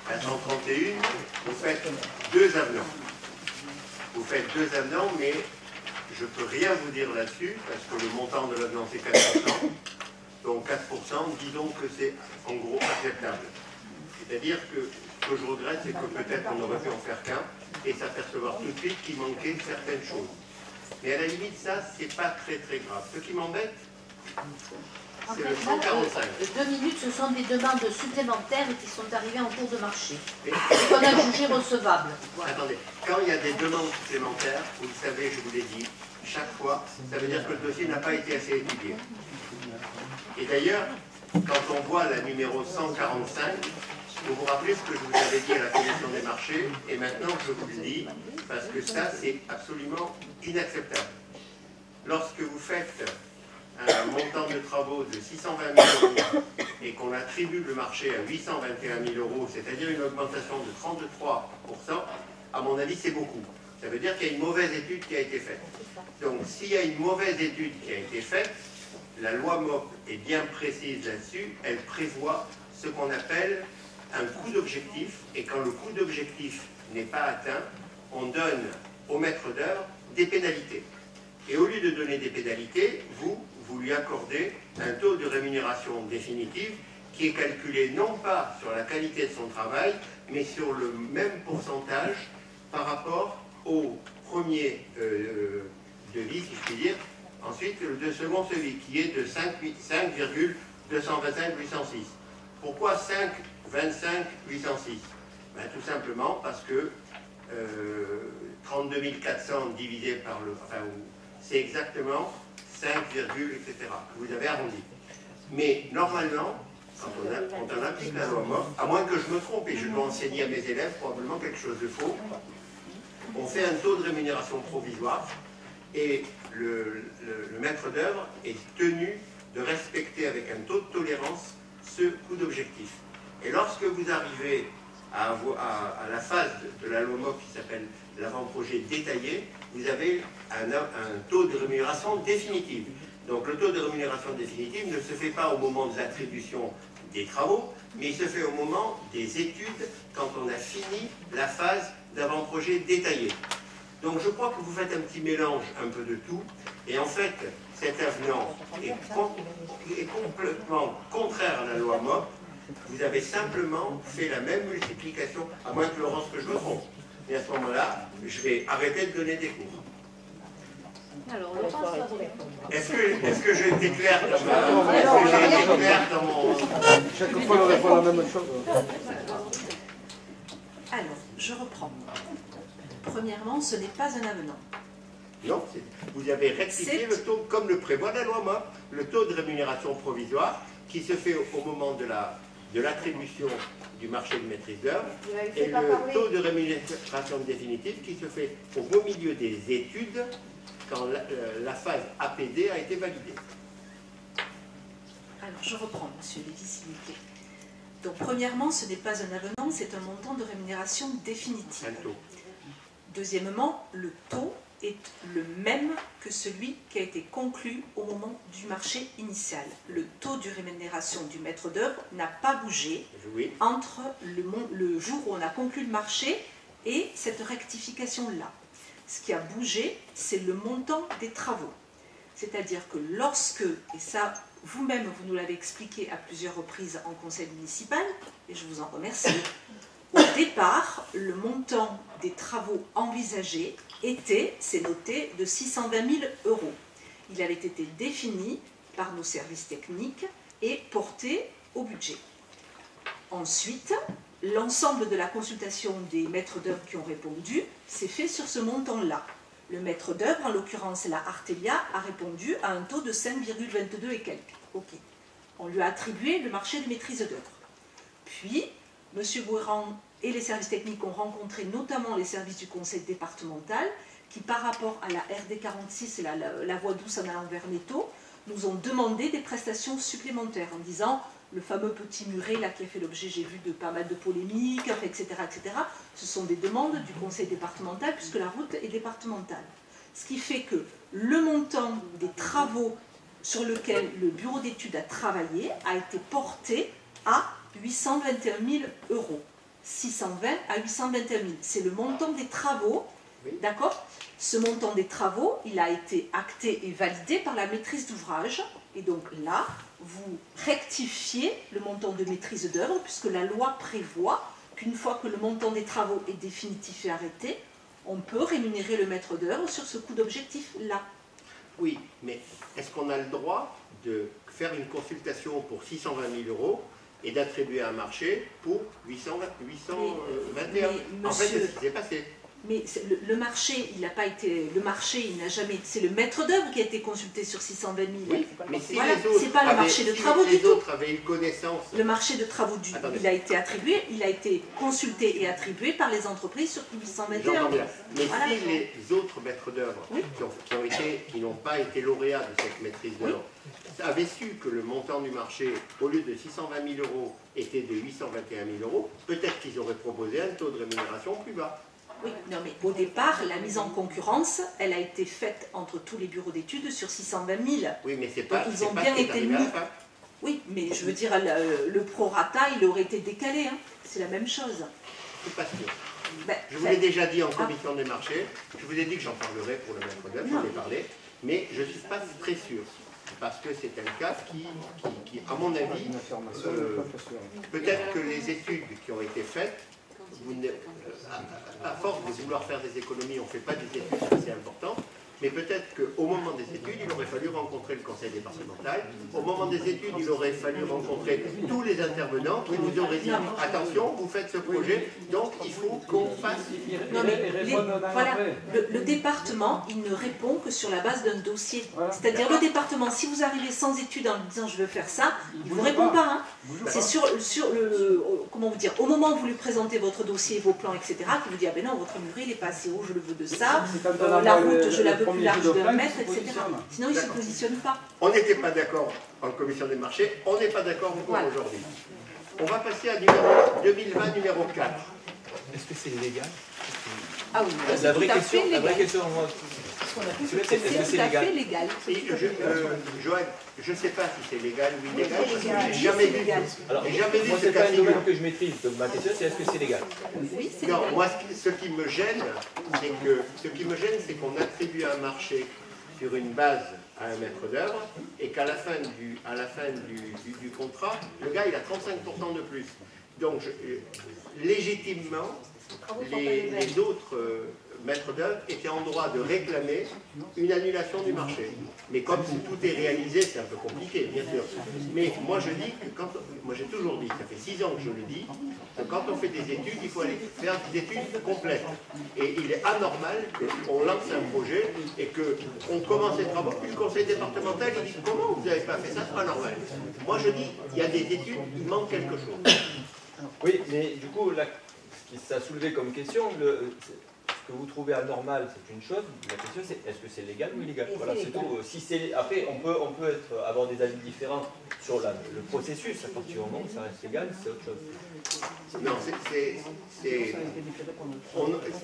La 131, vous faites 2 avenants. Vous faites 2 avenants, mais je ne peux rien vous dire là-dessus, parce que le montant de l'avenant, c'est 4%. Donc 4%, disons que c'est en gros acceptable. C'est-à-dire que ce que je regrette, c'est que peut-être on aurait pu en faire qu'un et s'apercevoir tout de suite qu'il manquait certaines choses. Mais à la limite, ça, c'est pas très très grave. Ce qui m'embête, en c'est fait, le 145. là, 2 minutes, ce sont des demandes supplémentaires qui sont arrivées en cours de marché. Et qu'on a jugé recevables. Voilà. Attendez, quand il y a des demandes supplémentaires, vous le savez, je vous l'ai dit, chaque fois, ça veut dire que le dossier n'a pas été assez étudié. Et d'ailleurs, quand on voit la numéro 145, vous vous rappelez ce que je vous avais dit à la commission des marchés, et maintenant je vous le dis, parce que ça c'est absolument inacceptable. Lorsque vous faites un montant de travaux de 620 000 € et qu'on attribue le marché à 821 000 €, c'est-à-dire une augmentation de 33%, à mon avis c'est beaucoup. Ça veut dire qu'il y a une mauvaise étude qui a été faite. Donc s'il y a une mauvaise étude qui a été faite, la loi MOP est bien précise là-dessus, elle prévoit ce qu'on appelle un coût d'objectif, et quand le coût d'objectif n'est pas atteint, on donne au maître d'œuvre des pénalités. Et au lieu de donner des pénalités, vous lui accordez un taux de rémunération définitive qui est calculé non pas sur la qualité de son travail, mais sur le même pourcentage par rapport au premier devis, si je puis dire. Ensuite, le second devis, qui est de 5,225,806. Pourquoi 5,25,806 ben, tout simplement parce que 32 400 divisé par le... Enfin, c'est exactement 5, etc. Vous avez arrondi. Mais normalement, quand on applique la loi MOP, à moins que je me trompe et je dois enseigner à mes élèves probablement quelque chose de faux, on fait un taux de rémunération provisoire et le maître d'œuvre est tenu de respecter avec un taux de tolérance ce coût d'objectif. Et lorsque vous arrivez à la phase de la loi MOP qui s'appelle l'avant-projet détaillé, vous avez un taux de rémunération définitive. Donc le taux de rémunération définitive ne se fait pas au moment de l'attribution des travaux, mais il se fait au moment des études, quand on a fini la phase d'avant-projet détaillé. Donc je crois que vous faites un petit mélange un peu de tout, et en fait, cet avenant est complètement contraire à la loi MOP. Vous avez simplement fait la même multiplication, à moins que Laurence que je me trompe. Et à ce moment-là, je vais arrêter de donner des cours. Alors, est-ce que j'ai été clair dans mon... Chaque fois, on répond la même chose. Alors, je reprends. Premièrement, ce n'est pas un avenant. Non, vous avez rectifié le taux, comme le prévoit la loi MOP, le taux de rémunération provisoire qui se fait au moment de l'attribution du marché de maîtrise d'œuvre, et le taux de rémunération définitive qui se fait au beau milieu des études quand la phase APD a été validée. Alors, je reprends, monsieur Lévy, s'il vous plaît. Donc, premièrement, ce n'est pas un avenant, c'est un montant de rémunération définitive. Un taux. Deuxièmement, le taux est le même que celui qui a été conclu au moment du marché initial. Le taux de rémunération du maître d'œuvre n'a pas bougé entre le jour où on a conclu le marché et cette rectification-là. Ce qui a bougé, c'est le montant des travaux. C'est-à-dire que lorsque, et ça vous-même vous nous l'avez expliqué à plusieurs reprises en conseil municipal, et je vous en remercie, au départ, le montant des travaux envisagés était, c'est noté, de 620 000 €. Il avait été défini par nos services techniques et porté au budget. Ensuite, l'ensemble de la consultation des maîtres d'œuvre qui ont répondu s'est fait sur ce montant-là. Le maître d'œuvre, en l'occurrence la Artelia, a répondu à un taux de 5,22 et quelques. Ok. On lui a attribué le marché de maîtrise d'œuvre. Puis, M. Bouérand et les services techniques ont rencontré notamment les services du conseil départemental qui, par rapport à la RD 46 et la voie douce en allant vers Netto, nous ont demandé des prestations supplémentaires en disant le fameux petit muret là qui a fait l'objet, j'ai vu, de pas mal de polémiques, etc., etc. Ce sont des demandes du conseil départemental puisque la route est départementale. Ce qui fait que le montant des travaux sur lequel le bureau d'études a travaillé a été porté à 821 000 euros. 620 à 821 000. C'est le montant des travaux, d'accord? Ce montant des travaux, il a été acté et validé par la maîtrise d'ouvrage. Et donc là, vous rectifiez le montant de maîtrise d'œuvre, puisque la loi prévoit qu'une fois que le montant des travaux est définitif et arrêté, on peut rémunérer le maître d'œuvre sur ce coût d'objectif-là. Oui, mais est-ce qu'on a le droit de faire une consultation pour 620 000 euros et d'attribuer un marché pour 821? En fait, c'est ce qui s'est passé. Mais le marché, il n'a pas été. Le marché, il n'a jamais. C'est le maître d'œuvre qui a été consulté sur 620 000. Oui, mais si voilà, les autres c'est pas le marché de travaux si du les tout. autres avaient eu connaissance. Le marché de travaux il a été attribué, il a été consulté et attribué par les entreprises sur 821. J'entends bien. Mais voilà. si les autres maîtres d'œuvre qui n'ont pas été lauréats de cette maîtrise d'œuvre avaient su que le montant du marché, au lieu de 620 000 euros, était de 821 000 euros, peut-être qu'ils auraient proposé un taux de rémunération plus bas. Oui, non, mais au départ, la mise en concurrence, elle a été faite entre tous les bureaux d'études sur 620 000. Oui, mais c'est pas. Donc, ils ont bien été mis. Oui, mais je veux dire, le prorata, il aurait été décalé. Hein. C'est la même chose. C'est pas sûr. Ben, je vous l'ai déjà dit en commission des marchés. Je vous ai dit que j'en parlerai pour le maître d'œuvre. J'en ai parlé, mais je ne suis pas très sûr. Parce que c'est un cas qui à mon avis, peut-être que les études qui ont été faites, à force de vouloir faire des économies, on ne fait pas des études assez importantes, mais peut-être qu'au moment des études, il aurait fallu rencontrer le conseil départemental, au moment des études, il aurait fallu rencontrer tous les intervenants qui nous auraient dit « Attention, vous faites ce projet, donc il faut qu'on fasse... » Non, mais voilà, le département, il ne répond que sur la base d'un dossier. C'est-à-dire le département, si vous arrivez sans études en disant « je veux faire ça », il ne vous répond pas. Hein. C'est sur le... Comment vous dire, au moment où vous lui présentez votre dossier, vos plans, etc., qu'il vous dit « ah ben non, votre muret, il n'est pas assez haut, je le veux de ça, la route, je la veux plus large d'un mètre, etc. » Sinon, il ne se positionne pas. On n'était pas d'accord en commission des marchés, on n'est pas d'accord encore aujourd'hui. On va passer à numéro 2020, numéro 4. Est-ce que c'est légal? Ah oui, la vraie question, moi, c'est tout à fait légal. Joël, je ne sais pas si c'est légal ou illégal, parce que j'ai jamais vu. Alors, moi, ce c'est cas pas de un figure. domaine que je maîtrise, donc ma question, c'est est-ce que c'est légal? Oui, c'est Non, légal. moi, ce qui me gêne, c'est qu'on attribue un marché sur une base à un maître d'œuvre et qu'à la fin du contrat, le gars, il a 35% de plus. Donc, légitimement, les autres maîtres d'œuvre étaient en droit de réclamer une annulation du marché. Mais comme tout est réalisé, c'est un peu compliqué, bien sûr. Mais moi, je dis que moi, j'ai toujours dit, ça fait 6 ans que je le dis, que quand on fait des études, il faut aller faire des études complètes. Et il est anormal qu'on lance un projet et qu'on commence les travaux, puis le conseil départemental, il dit « Comment vous n'avez pas fait ça? C'est pas normal. » Moi, je dis, il y a des études, il manque quelque chose. Oui, mais du coup, là, ce qui s'est soulevé comme question, ce que vous trouvez anormal, c'est une chose. La question, c'est est-ce que c'est légal ou illégal? Voilà, c'est tout. Si après, on peut avoir des avis différents sur le processus. À partir du moment où ça reste légal, c'est autre chose. Non,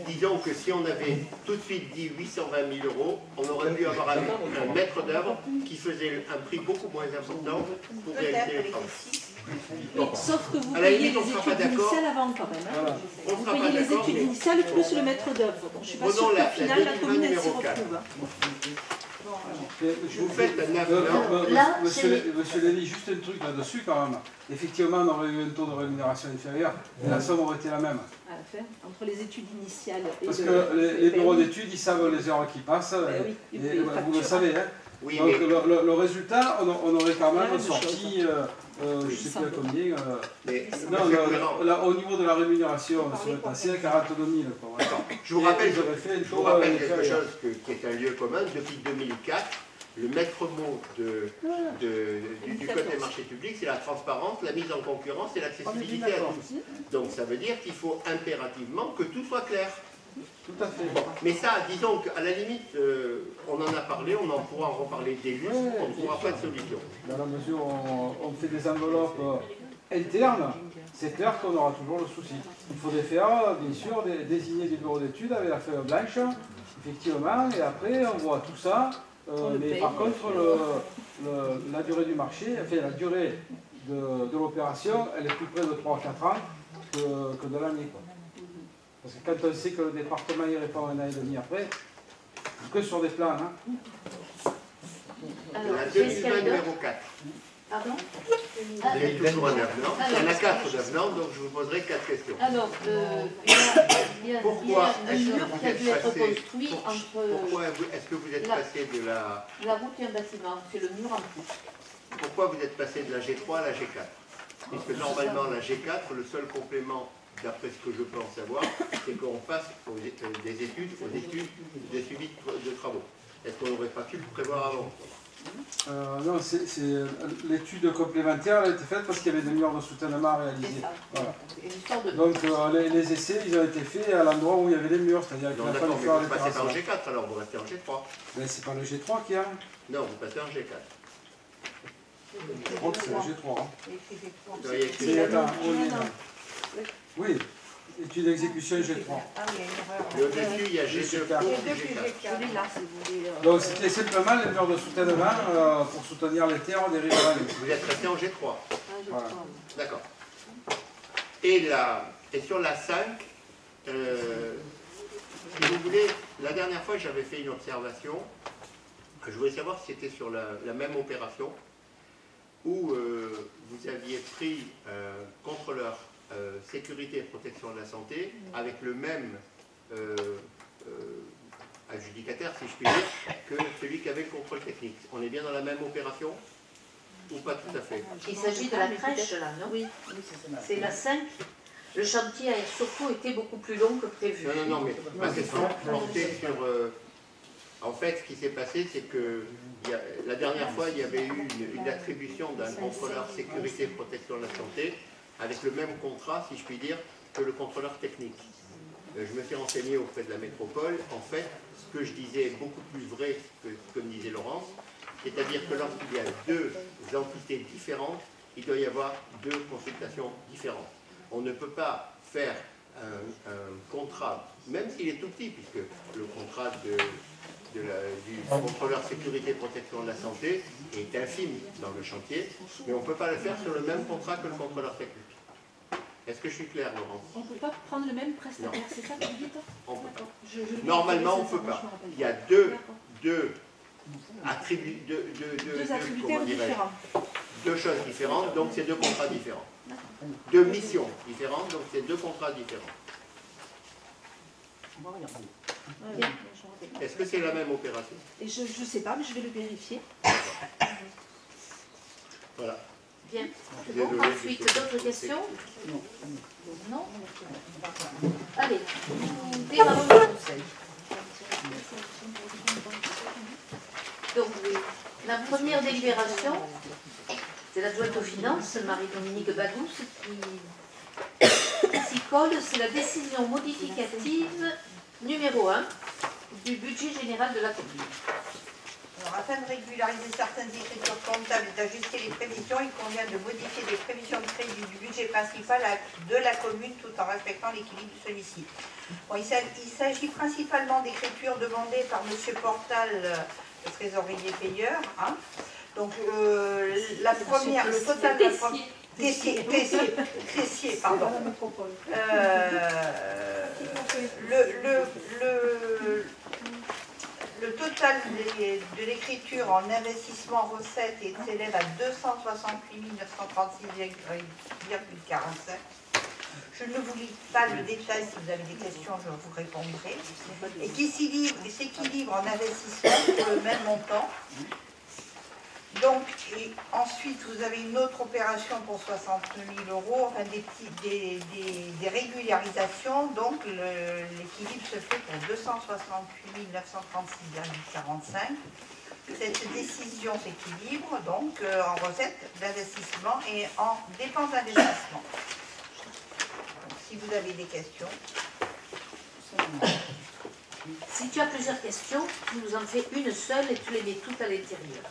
disons que si on avait tout de suite dit 820 000 euros, on aurait pu avoir un maître d'œuvre qui faisait un prix beaucoup moins important pour réaliser les travaux. Oui, sauf que vous À la payez limite, les études initiales avant quand même. Hein. Vous payez les études initiales plus le maître d'œuvre. Donc, je ne suis pas sûre qu'au final la commune elle s'y retrouve. Vous faites un avenant. Monsieur Lévy, juste un truc là-dessus quand même. Effectivement, on aurait eu un taux de rémunération inférieur, et la somme aurait été la même. À la fin, entre les études initiales et parce que les bureaux d'études, ils savent les heures qui passent, et vous le savez. Hein. Oui, donc mais... le résultat, on aurait quand même sorti, je ne sais plus à combien, là, au niveau de la rémunération, on serait passé à 42 000. Je vous rappelle quelque chose qui est un lieu commun. Depuis 2004, le maître mot du Code des marchés publics, c'est la transparence, la mise en concurrence et l'accessibilité à tous. Donc ça veut dire qu'il faut impérativement que tout soit clair. Tout à fait. Mais ça, disons qu'à la limite, on en a parlé, on en pourra en reparler dès lustre, on ne trouvera pas de solution. Dans la mesure où on fait des enveloppes internes, c'est clair qu'on aura toujours le souci. Il faudrait faire, bien sûr, désigner des bureaux d'études avec la feuille blanche, effectivement, et après on voit tout ça. Mais par contre, la durée du marché, enfin la durée de l'opération, elle est plus près de 3 à 4 ans que de l'année. Parce que quand on sait que le département y répond un an et demi après, que sur des plans. Hein. Alors, la demi-fin numéro 4. Pardon? Vous avez toujours un avenant. Il y en a 4 d'avenants, donc je vous poserai 4 questions. Alors, il y a pourquoi un mur qui a dû être construit entre... Pourquoi est-ce que vous êtes passé de la... La route et un bâtiment, c'est le mur en plus. Pourquoi vous êtes passé de la G3 à la G4? Puisque normalement, la G4, le seul complément, d'après ce que je peux en savoir, c'est qu'on passe des études des suivis de travaux. Est-ce qu'on n'aurait pas pu le prévoir avant? Non, l'étude complémentaire elle a été faite parce qu'il y avait des murs de soutènement réalisés. Voilà. Donc les essais, ils ont été faits à l'endroit où il y avait les murs, c'est-à-dire qu'il n'a pas mais vous passez par le G4, alors vous restez en G3. Mais c'est pas le G3 qui a. Non, vous passez en G4. Je crois que c'est le G3. Hein. Oui, étude d'exécution G3. Et au-dessus, il y a G2. Donc c'était simplement les murs de soutènement pour soutenir les terres des riverains. Vous êtes resté en G3. Voilà. D'accord. Et sur la 5, si vous voulez, la dernière fois j'avais fait une observation. Je voulais savoir si c'était sur la même opération où vous aviez pris contrôleur sécurité et protection de la santé avec le même adjudicataire, si je puis dire, que celui qui avait le contrôle technique. On est bien dans la même opération ou pas tout à fait? Il s'agit de la crèche là, non? Oui, c'est la 5. Le chantier a surtout été beaucoup plus long que prévu. Non, mais ma question portait sur... en fait, ce qui s'est passé, c'est que la dernière fois, il y avait eu une attribution d'un contrôleur sécurité et protection de la santé avec le même contrat, si je puis dire, que le contrôleur technique. Je me suis renseigné auprès de la métropole. En fait, ce que je disais est beaucoup plus vrai que ce que me disait Laurence, c'est-à-dire que lorsqu'il y a deux entités différentes, il doit y avoir deux consultations différentes. On ne peut pas faire un contrat, même s'il est tout petit, puisque le contrat du contrôleur sécurité et protection de la santé est infime dans le chantier, mais on ne peut pas le faire sur le même contrat que le contrôleur technique. Est-ce que je suis clair, Laurence? On ne peut pas prendre le même prestataire, c'est ça que vous dites? Normalement, on ne peut pas. Il y a deux attributaires différents. Deux choses différentes, donc c'est deux contrats différents. Deux missions différentes, donc c'est deux contrats différents. Est-ce que c'est la même opération? Je ne sais pas, mais je vais le vérifier. Voilà. Bien. Bon, ensuite, d'autres questions? Non. Allez, démarrons le conseil. Donc, la première délibération, c'est l'adjointe aux finances, Marie-Dominique Bagous, qui s'y colle. C'est la décision modificative numéro 1 du budget général de la commune. Alors, afin de régulariser certaines écritures comptables et d'ajuster les prévisions, il convient de modifier les prévisions de crédit du budget principal de la commune tout en respectant l'équilibre de celui-ci. Bon, il s'agit principalement d'écritures demandées par M. Portal, le trésorier payeur. Hein. Donc, la première, le total de la première... Caissier, pardon. Le total de l'écriture en investissement recettes s'élève à 268 936,45. Je ne vous lis pas le détail, si vous avez des questions, je vous répondrai. Et qui s'équilibre en investissement pour le même montant. Donc, et ensuite, vous avez une autre opération pour 60 000 €, enfin des régularisations. Donc, l'équilibre se fait pour 268 936,45. Cette décision s'équilibre donc en recettes d'investissement et en dépenses d'investissement. Si vous avez des questions. Si tu as plusieurs questions, tu nous en fais une seule et tu les mets toutes à l'intérieur.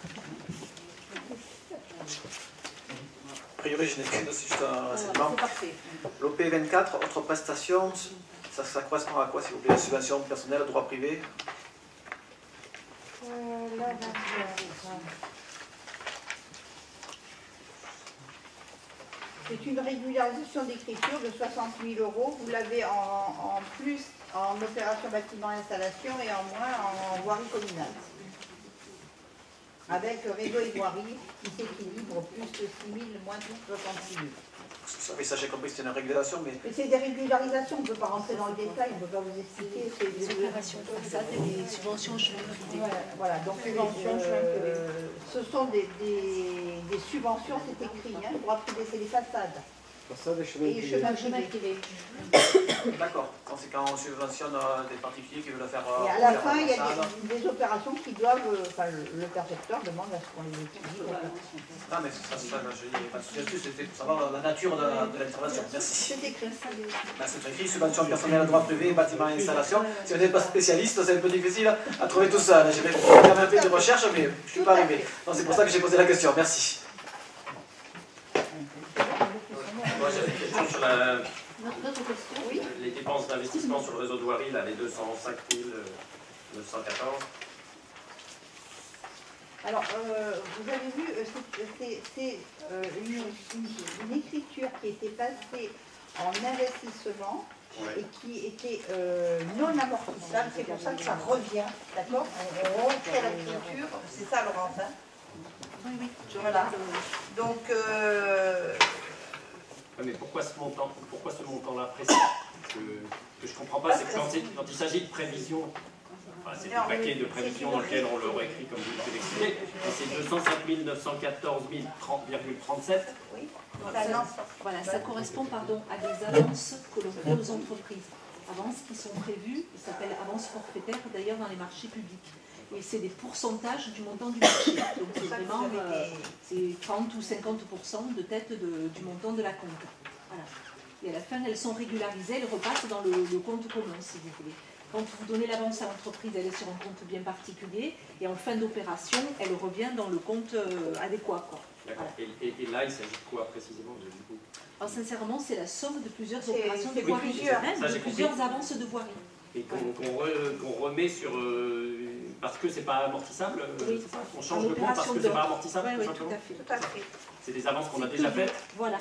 A priori, je n'ai qu'une, c'est juste un renseignement. C'est parfait. L'OP24, autres prestations, ça correspond à quoi, s'il vous plaît? Subvention personnelle, droit privé? C'est une régularisation d'écriture de 60 000 €. Vous l'avez en plus en opération bâtiment installation et en moins en voirie communale. Avec réseau et voirie qui s'équilibre plus de 6 000, moins de 66 000. Oui, ça j'ai compris, c'est une régulation, mais... Mais c'est des régularisations, on ne peut pas rentrer dans le détail, on ne peut pas vous expliquer. C'est des opérations comme ça, des subventions chemin privé. Voilà, donc ce sont des subventions, c'est écrit, hein, droit privé, c'est les façades. Façades et chemin privé. D'accord, c'est quand on subventionne des particuliers qui veulent faire... Et à la fin, il y a des opérations qui doivent, enfin le percepteur demande à ce qu'on les étudie. Ah mais ça, je n'ai pas de souci là-dessus, c'était pour savoir la nature de l'intervention. Merci. C'est écrit. C'est écrit, subvention personnelle, droit privé, bâtiment et installation. Si vous n'êtes pas spécialiste, c'est un peu difficile à trouver tout ça. J'ai quand même fait des recherches, mais je ne suis pas arrivé. Donc c'est pour ça que j'ai posé la question. Merci. Moi j'avais une question sur les dépenses d'investissement sur le réseau de voirie, là, les 205 914. Alors, vous avez vu, c'est une écriture qui était passée en investissement et qui était non amortissable. C'est pour ça que ça revient, d'accord? On recrée l'écriture, c'est ça, Laurent, hein? Oui, oui. Voilà. Donc... Mais pourquoi ce montant-là précis? Ce que je ne comprends pas, c'est que quand il s'agit de prévision, enfin, c'est un paquet de prévisions dans lequel on l'aurait écrit comme vous l'avez expliqué, et c'est 205 914 30,37. Oui. Voilà, ça correspond à des avances que l'on fait aux entreprises. Avances qui sont prévues, ils s'appellent avances forfaitaires d'ailleurs dans les marchés publics. Et c'est des pourcentages du montant du marché. Donc c'est vraiment 30 ou 50% de tête du montant de la compte. Voilà. Et à la fin, elles sont régularisées, elles repassent dans le compte commun, si vous voulez. Quand vous donnez l'avance à l'entreprise, elle est sur un compte bien particulier, et en fin d'opération, elle revient dans le compte adéquat. D'accord. Voilà. Et là, il s'agit de quoi précisément du coup? Alors sincèrement, c'est la somme de plusieurs opérations de voirie, de plusieurs avances de voirie. Et qu'on remet sur... parce que c'est pas amortissable, oui. On change de compte parce que c'est pas amortissable, oui, tout simplement. Tout à fait. C'est des avances qu'on a déjà faites. Voilà,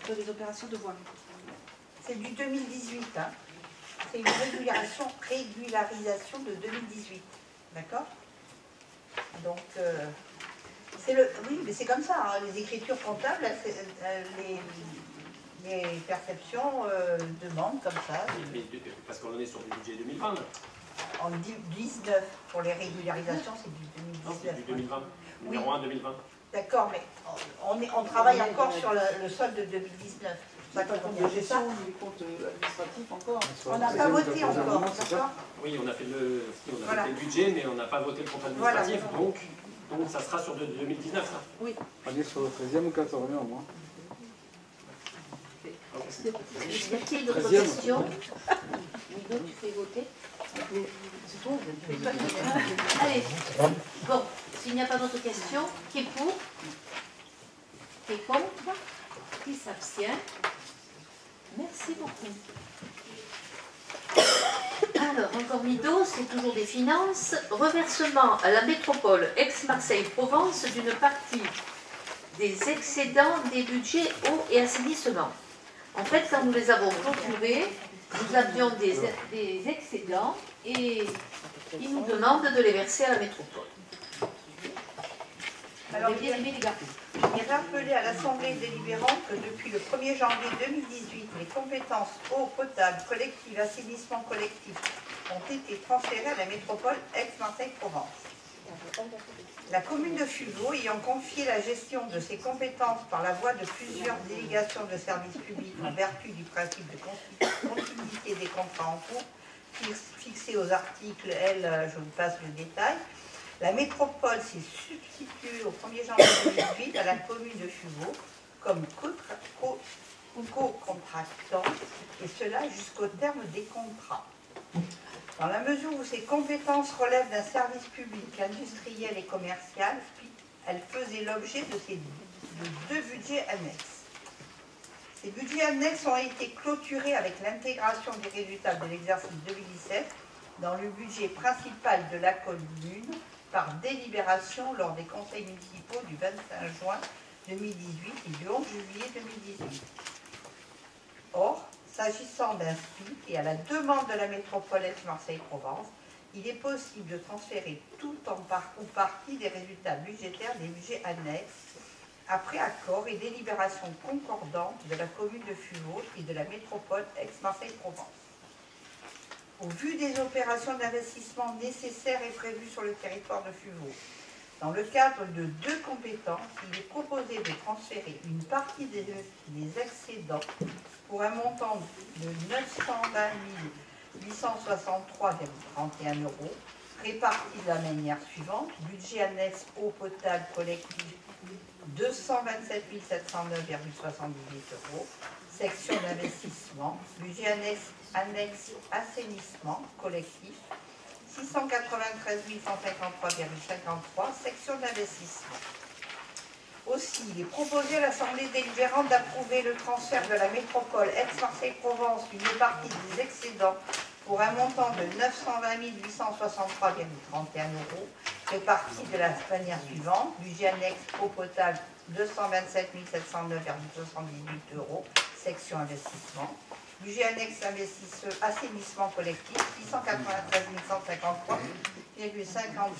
sur des opérations de voirie. C'est du 2018, hein. C'est une régularisation de 2018, d'accord? Donc, oui, mais c'est comme ça, hein. Les écritures comptables, les perceptions demandent comme ça. Mais parce qu'on est sur du budget 2020. En 19, pour les régularisations, c'est du 2019. Non, c'est du 2020, numéro 1 2020. D'accord, mais on travaille encore sur le solde de 2019. C'est pour ça qu'on a fait ça. On n'a pas voté encore, d'accord? Oui, on a fait le budget, mais on n'a pas voté le compte administratif, donc ça sera sur 2019, ça. Oui. On est sur le 13e ou 14e au moins. Y a-t-il d'autres questions? Ludo, tu fais voter? C'est tout. Allez, bon, s'il n'y a pas d'autres questions, qui est pour? Qui est contre? Qui s'abstient? Merci beaucoup. Alors, encore Ludo, c'est toujours des finances. Reversement à la métropole Aix-Marseille-Provence d'une partie des excédents des budgets eau et assainissement. En fait, quand nous les avons clôturés, nous avions des excédents et ils nous demandent de les verser à la métropole. Alors, il est rappelé à l'Assemblée délibérante que depuis le 1er janvier 2018, les compétences eau potable, collective, assainissement collectif ont été transférées à la métropole Aix-Marseille-Provence. La commune de Fulvaux ayant confié la gestion de ses compétences par la voie de plusieurs délégations de services publics en vertu du principe de continuité des contrats en cours, fixé aux articles L, je vous passe le détail, La métropole s'est substituée au 1er janvier 2008 à la commune de Fuveau comme co-contractant, et cela jusqu'au terme des contrats. Dans la mesure où ces compétences relèvent d'un service public industriel et commercial, elles faisaient l'objet de deux budgets annexes. Ces budgets annexes ont été clôturés avec l'intégration des résultats de l'exercice 2017 dans le budget principal de la commune par délibération lors des conseils municipaux du 25 juin 2018 et du 11 juillet 2018. Or, s'agissant d'un SPIC et à la demande de la métropole Aix-Marseille-Provence, il est possible de transférer tout ou partie des résultats budgétaires des budgets annexes après accord et délibération concordante de la commune de Fuveau et de la métropole Aix-Marseille-Provence. Au vu des opérations d'investissement nécessaires et prévues sur le territoire de Fuveau, dans le cadre de deux compétences, il est proposé de transférer une partie des excédents pour un montant de 920 863,31 €, répartis de la manière suivante: budget annexe eau potable collective 227 709,78 €, section d'investissement, budget annexe assainissement collectif 693 153,53 €, section d'investissement. Aussi, il est proposé à l'Assemblée délibérante d'approuver le transfert de la métropole Aix-Marseille-Provence d'une partie des excédents pour un montant de 920 863,31 €, répartis de la manière suivante: budget annexe eau potable 227 709,78 €, section investissement, budget annexe assainissement collectif 693 153,53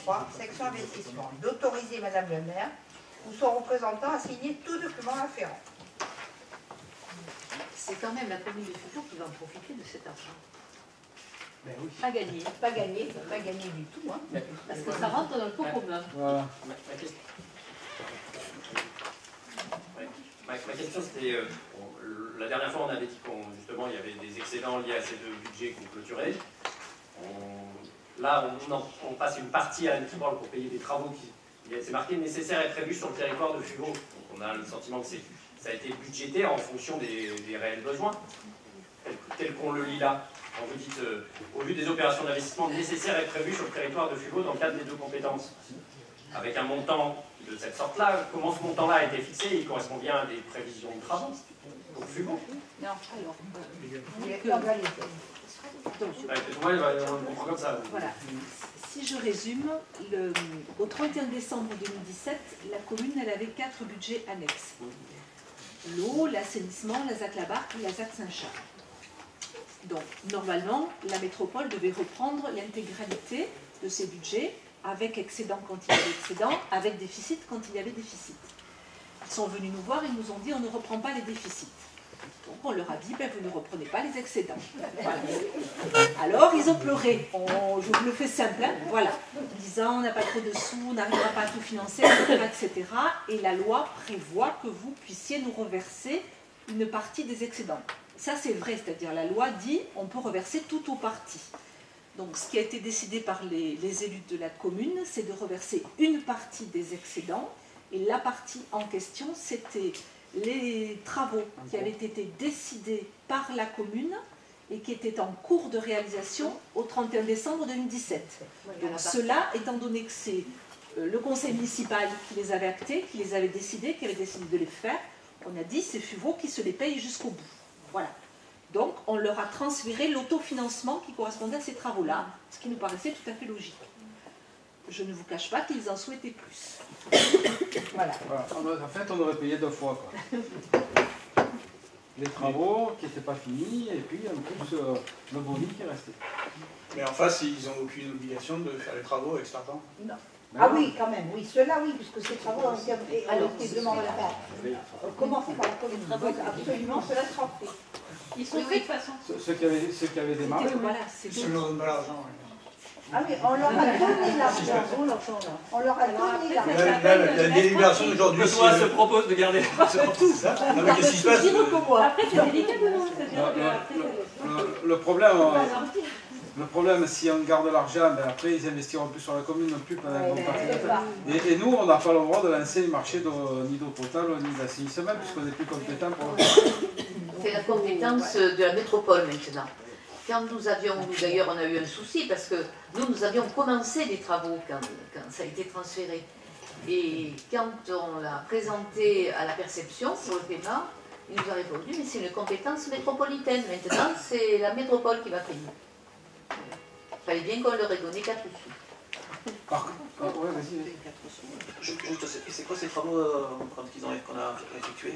€, section investissement, d'autoriser Madame le maire ou son représentant à signer tout document afférent. C'est quand même la commune de Fuveau qui va en profiter de cet argent. Ben oui. Pas gagné du tout, hein, parce que ça rentre dans le pot commun. Voilà. Ma question c'était, la dernière fois on avait dit justement il y avait des excédents liés à ces deux budgets qu'on clôturait. Là on passe une partie à la métropole pour payer des travaux qui... C'est marqué nécessaire et prévu sur le territoire de Fuveau. On a le sentiment que ça a été budgété en fonction des réels besoins, tel qu'on le lit là. Quand vous dites, au vu des opérations d'investissement nécessaires et prévues sur le territoire de Fuveau dans le cadre des deux compétences, avec un montant de cette sorte-là, comment ce montant-là a été fixé? Il correspond bien à des prévisions de travaux pour Fuveau? Non, alors... on comprend comme ça. Voilà. Si je résume, au 31 décembre 2017, la commune elle avait 4 budgets annexes. L'eau, l'assainissement, la ZAC Labarque et la ZAC Saint-Charles. Donc, normalement, la métropole devait reprendre l'intégralité de ces budgets, avec excédent quand il y avait excédent, avec déficit quand il y avait déficit. Ils sont venus nous voir, ils nous ont dit on ne reprend pas les déficits. Donc on leur a dit, ben, vous ne reprenez pas les excédents. Voilà. Alors ils ont pleuré, je vous le fais simple, hein, voilà, en disant on n'a pas trop de sous, on n'arrivera pas à tout financer, etc. Et la loi prévoit que vous puissiez nous reverser une partie des excédents. Ça c'est vrai, c'est-à-dire la loi dit on peut reverser tout ou partie. Donc ce qui a été décidé par les élus de la commune, c'est de reverser une partie des excédents, et la partie en question, c'était les travaux qui avaient été décidés par la commune et qui étaient en cours de réalisation au 31 décembre 2017. Donc cela, étant donné que c'est le conseil municipal qui les avait actés, qui les avait décidés, qui avait décidé de les faire, on a dit c'est Fuveau qui se les paye jusqu'au bout. Voilà. Donc on leur a transféré l'autofinancement qui correspondait à ces travaux-là, ce qui nous paraissait tout à fait logique. Je ne vous cache pas qu'ils en souhaitaient plus. Voilà. En fait, on aurait payé 2 fois, quoi. Les travaux qui n'étaient pas finis, et puis en plus le boni qui restait. Mais en face, ils n'ont aucune obligation de faire les travaux exploitants. Non. Ah oui, quand même, oui, ceux-là, oui, puisque ces travaux ont été demandés à faire. Commencez par la commune. Absolument, cela sera fait. Ils sont faits de toute façon. Ceux qui avaient démarré, voilà, c'est ne leur donnent pas l'argent. Ah oui, on leur a donné l'argent. On leur a donné l'argent. La délibération d'aujourd'hui, le toit se propose de garder tout ça. Mais qu'est-ce qui se passe? Après, c'est délicat de nous. le problème, Le problème, si on garde l'argent, ben après ils investiront plus sur la commune, non plus pendant une partie. Et nous, on n'a pas le droit de lancer le marché ni d'eau potable ni d'assainissement, puisqu'on n'est plus compétent pour le faire. C'est la compétence de la métropole maintenant. Quand nous avions, d'ailleurs on a eu un souci, parce que nous avions commencé les travaux quand ça a été transféré. Et quand on l'a présenté à la perception pour le paiement, il nous a répondu, mais c'est une compétence métropolitaine. Maintenant, c'est la métropole qui va payer. Il fallait bien qu'on leur ait donné 4 sous. Ouais, vas-y. C'est quoi ces travaux qu'on a effectués?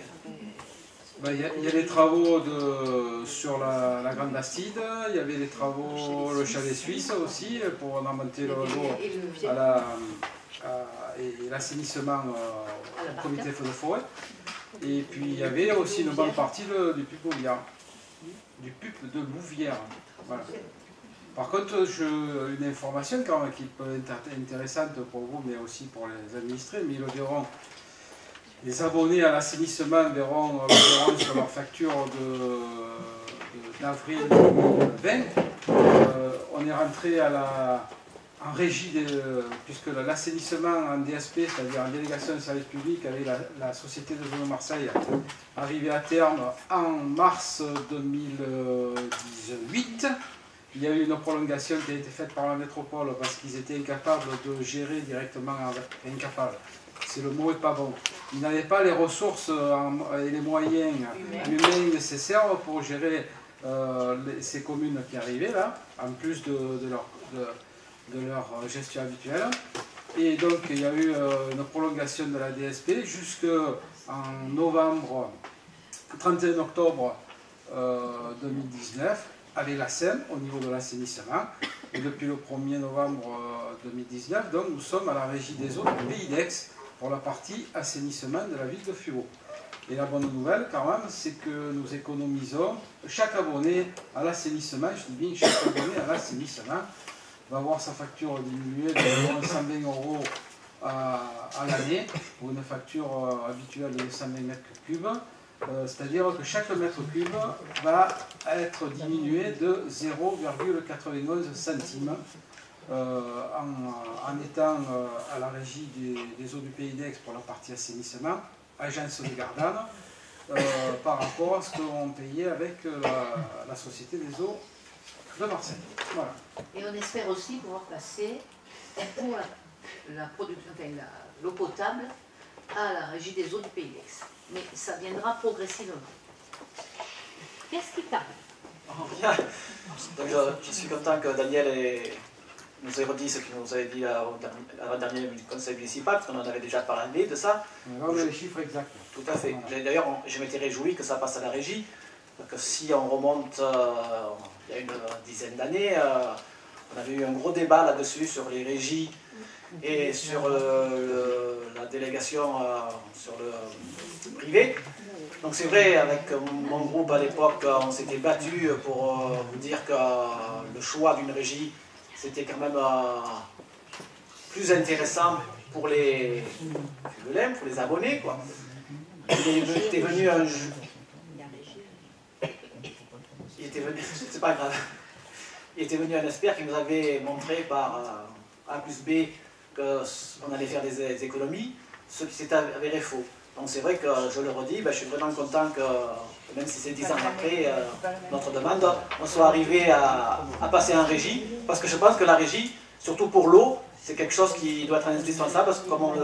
Il y a les travaux sur la Grande Bastide, il y avait les travaux, le chalet suisse aussi, pour en monter l'eau et l'assainissement au comité feu de forêt. Et puis il y avait aussi une bonne partie du PUP de Louvière. Voilà. Par contre, une information quand même qui peut être intéressante pour vous, mais aussi pour les administrés, mais ils le verront. Les abonnés à l'assainissement verront sur leur facture d'avril 2020. On est rentré en régie, puisque l'assainissement en DSP, c'est-à-dire en délégation de service public, avec la Société de Zone Marseille, arrivé à terme en mars 2018. Il y a eu une prolongation qui a été faite par la métropole parce qu'ils étaient incapables de gérer directement, c'est le mot n'est pas bon. Ils n'avaient pas les ressources et les moyens humains nécessaires pour gérer ces communes qui arrivaient là, en plus de leur gestion habituelle. Et donc il y a eu une prolongation de la DSP jusqu'en novembre, 31 octobre 2019, avec la SEM au niveau de l'assainissement. Et depuis le 1er novembre 2019, donc, nous sommes à la régie des eaux du Pays d'Aix pour la partie assainissement de la ville de Fureaux. Et la bonne nouvelle quand même, c'est que nous économisons, chaque abonné à l'assainissement, je dis bien chaque abonné à l'assainissement, va voir sa facture diminuer de 120 € à l'année pour une facture habituelle de 120 m3. C'est-à-dire que chaque mètre cube va être diminué de 0,91 centimes en étant à la régie des eaux du Pays d'Aix pour la partie assainissement, agence de Gardanne, par rapport à ce qu'on payait avec la Société des eaux de Marseille. Voilà. Et on espère aussi pouvoir passer pour la production, l'eau potable à la régie des eaux du Pays d'Aix. Mais ça viendra progressivement. Qu'est-ce qui t'arrive? Donc je suis content que Daniel nous ait redit ce qu'il nous avait dit à la dernière conseil municipal, parce qu'on en avait déjà parlé de ça. On a les chiffres exacts. Tout à fait. D'ailleurs, je m'étais réjoui que ça passe à la régie, parce que si on remonte il y a une dizaine d'années, on avait eu un gros débat là-dessus sur les régies et sur la délégation sur le privé. Donc c'est vrai, avec mon groupe à l'époque, on s'était battu pour vous dire que le choix d'une régie, c'était quand même plus intéressant pour les abonnés, quoi. Il était venu un jeu. C'est pas grave. Il était venu un expert qui nous avait montré par A plus B qu'on allait faire des économies, ce qui s'est avéré faux. Donc c'est vrai que, je le redis, je suis vraiment content que, même si c'est 10 ans après notre demande, on soit arrivé à passer en régie, parce que je pense que la régie, surtout pour l'eau, c'est quelque chose qui doit être indispensable, parce que comme vous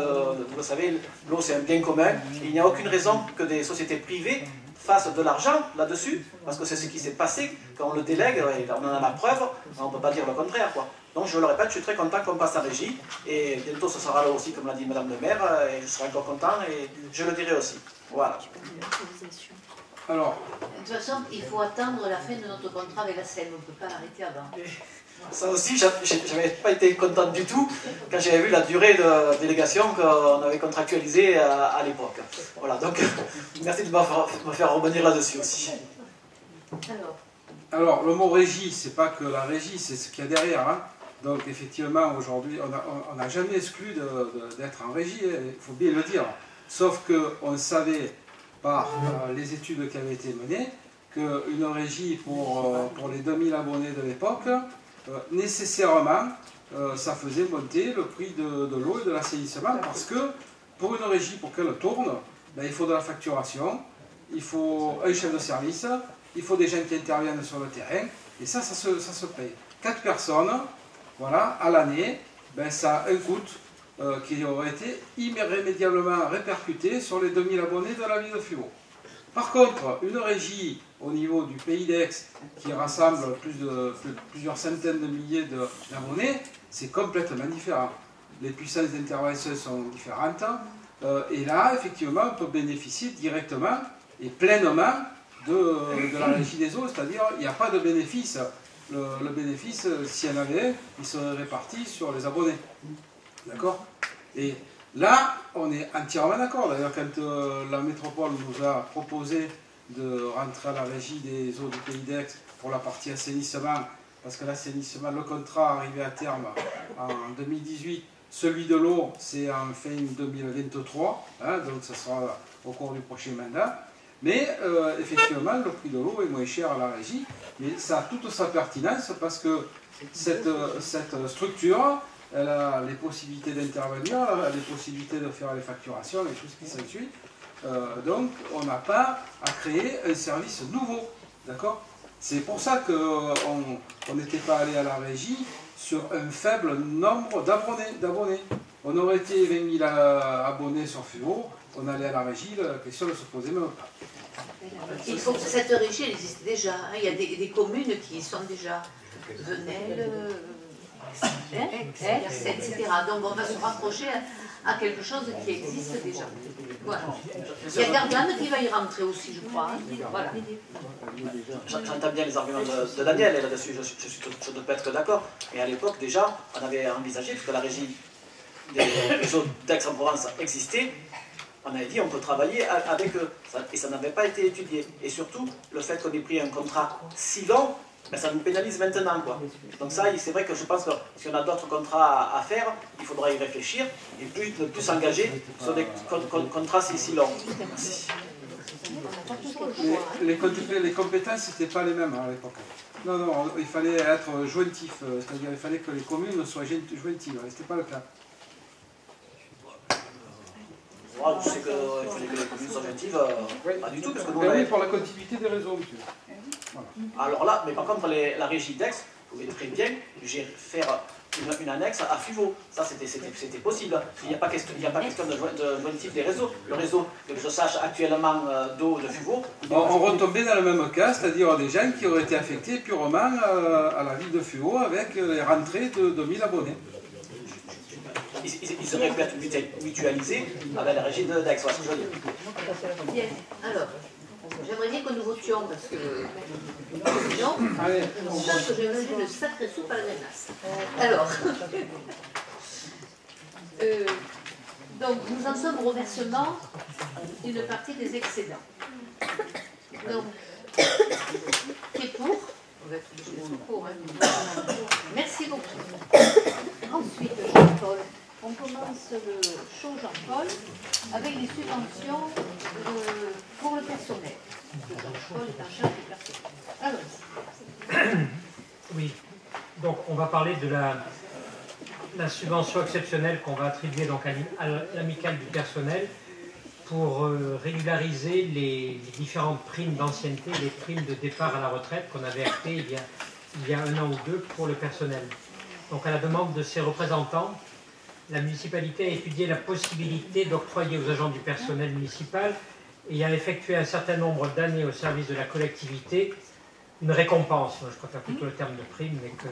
le savez, l'eau c'est un bien commun, et il n'y a aucune raison que des sociétés privées fassent de l'argent là-dessus, parce que c'est ce qui s'est passé quand on le délègue, et on en a la preuve, on ne peut pas dire le contraire, quoi. Donc je le répète, je suis très content qu'on passe en régie, et bientôt ce sera là aussi, comme l'a dit Madame le maire, et je serai encore content, et je le dirai aussi. Voilà. Alors, de toute façon, il faut attendre la fin de notre contrat avec la Seine, on ne peut pas l'arrêter avant. Ça aussi, je n'avais pas été content du tout quand j'avais vu la durée de délégation qu'on avait contractualisée à l'époque. Voilà, donc merci de me faire rebondir là-dessus aussi. Alors, le mot régie, c'est pas que la régie, c'est ce qu'il y a derrière. Hein. Donc, effectivement, aujourd'hui, on n'a jamais exclu d'être en régie, il faut bien le dire. Sauf qu'on savait par les études qui avaient été menées qu'une régie pour les 2000 abonnés de l'époque, nécessairement, ça faisait monter le prix de l'eau et de l'assainissement, parce que pour une régie, pour qu'elle tourne, ben, il faut de la facturation, il faut un chef de service, il faut des gens qui interviennent sur le terrain, et ça se paye. 4 personnes, voilà, à l'année, ben, ça a un coût qui aurait été irrémédiablement répercuté sur les 2000 abonnés de la ville de Fluot. Par contre, une régie au niveau du Pays d'Aix qui rassemble plusieurs centaines de milliers d'abonnés, c'est complètement différent. Les puissances d'intervention sont différentes. Et là, effectivement, on peut bénéficier directement et pleinement de la régie des eaux, c'est-à-dire il n'y a pas de bénéfice. Le bénéfice, s'il y en avait, il serait réparti sur les abonnés. D'accord? Et là, on est entièrement d'accord. D'ailleurs, quand la métropole nous a proposé de rentrer à la régie des eaux du Pays d'Aix pour la partie assainissement, parce que l'assainissement, le contrat arrivait à terme en 2018, celui de l'eau, c'est en fin 2023, hein, donc ça sera au cours du prochain mandat. Mais effectivement, le prix de l'eau est moins cher à la régie, mais ça a toute sa pertinence parce que cette structure, elle a les possibilités d'intervenir, elle a les possibilités de faire les facturations et tout ce qui s'ensuit. Donc, on n'a pas à créer un service nouveau, d'accord? C'est pour ça qu'on n'était pas allé à la régie sur un faible nombre d'abonnés. On aurait été 20 000 abonnés sur Fluot, on allait à la régie, la question ne se posait même pas. Il faut que cette régie elle existe déjà. Hein. Il y a des communes qui sont déjà Venelles, etc. Donc on va se rapprocher à quelque chose qui existe déjà. Voilà. Il y a Gardanne qui va y rentrer aussi, je crois. Hein. Voilà. J'entends bien les arguments de Daniel, et là-dessus je ne peux être d'accord. Mais à l'époque, déjà, on avait envisagé, puisque la régie des eaux d'Aix-en-Provence existait, on avait dit on peut travailler avec eux. Et ça n'avait pas été étudié. Et surtout, le fait qu'on ait pris un contrat si long, ben ça nous pénalise maintenant, quoi. Donc ça, c'est vrai que je pense que si on a d'autres contrats à faire, il faudra y réfléchir et ne plus s'engager sur des contrats si longs. Les compétences n'étaient pas les mêmes à l'époque. Non, il fallait être jointif, c'est-à-dire il fallait que les communes soient jointives, ce n'était pas le cas. Je sais qu'il fallait que les communes soient jointives, pas du tout. Parce que nous, oui, pour la continuité des réseaux, monsieur. Voilà. Alors là, mais par contre, la régie d'Aix pouvait très bien faire une annexe à FUVO. Ça, c'était possible. Il n'y a pas question de jointif des réseaux. Le réseau, que je sache actuellement d'eau de FUVO... On retombait dans le même cas, c'est-à-dire des gens qui auraient été affectés purement à la ville de FUVO avec les rentrées de 2000 abonnés. Ils auraient pu être mutualisés avec la régie d'Aix. Voilà ce que je veux dire. Bien. Alors, j'aimerais bien que nous votions parce que sinon, je pense que j'ai mangé une sacrée soupe à la menace. Alors, donc nous en sommes au reversement d'une partie des excédents. Donc, qui est pour? On va être obligé de pour, hein. Merci beaucoup. Ensuite, Jean-Paul. On commence le show Jean-Paul avec les subventions pour le personnel. Jean-Paul est en charge du personnel. Alors. Oui, donc on va parler de la subvention exceptionnelle qu'on va attribuer donc à l'amicale du personnel pour régulariser les différentes primes d'ancienneté, les primes de départ à la retraite qu'on avait actées il y a 1 an ou 2 pour le personnel. Donc à la demande de ses représentants, la municipalité a étudié la possibilité d'octroyer aux agents du personnel municipal ayant effectué un certain nombre d'années au service de la collectivité une récompense. Je préfère plutôt le terme de prime, mais que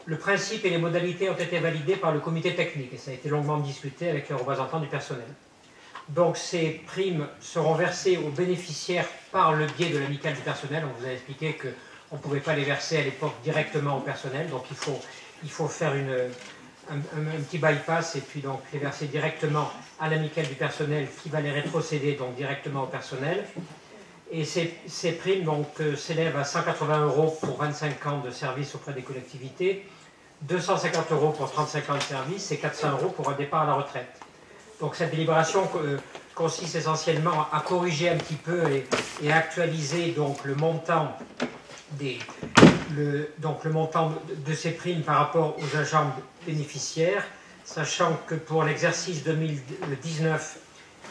le principe et les modalités ont été validés par le comité technique et ça a été longuement discuté avec les représentants du personnel. Donc ces primes seront versées aux bénéficiaires par le biais de l'amicale du personnel. On vous a expliqué qu'on ne pouvait pas les verser à l'époque directement au personnel, donc il faut faire un petit bypass et puis donc les verser directement à l'amicale du personnel qui va les rétrocéder donc directement au personnel. Et ces primes s'élèvent à 180 € pour 25 ans de service auprès des collectivités, 250 € pour 35 ans de service et 400 € pour un départ à la retraite. Donc cette délibération consiste essentiellement à corriger un petit peu et à actualiser donc le montant des donc le montant de ces primes par rapport aux agents bénéficiaires, sachant que pour l'exercice 2019,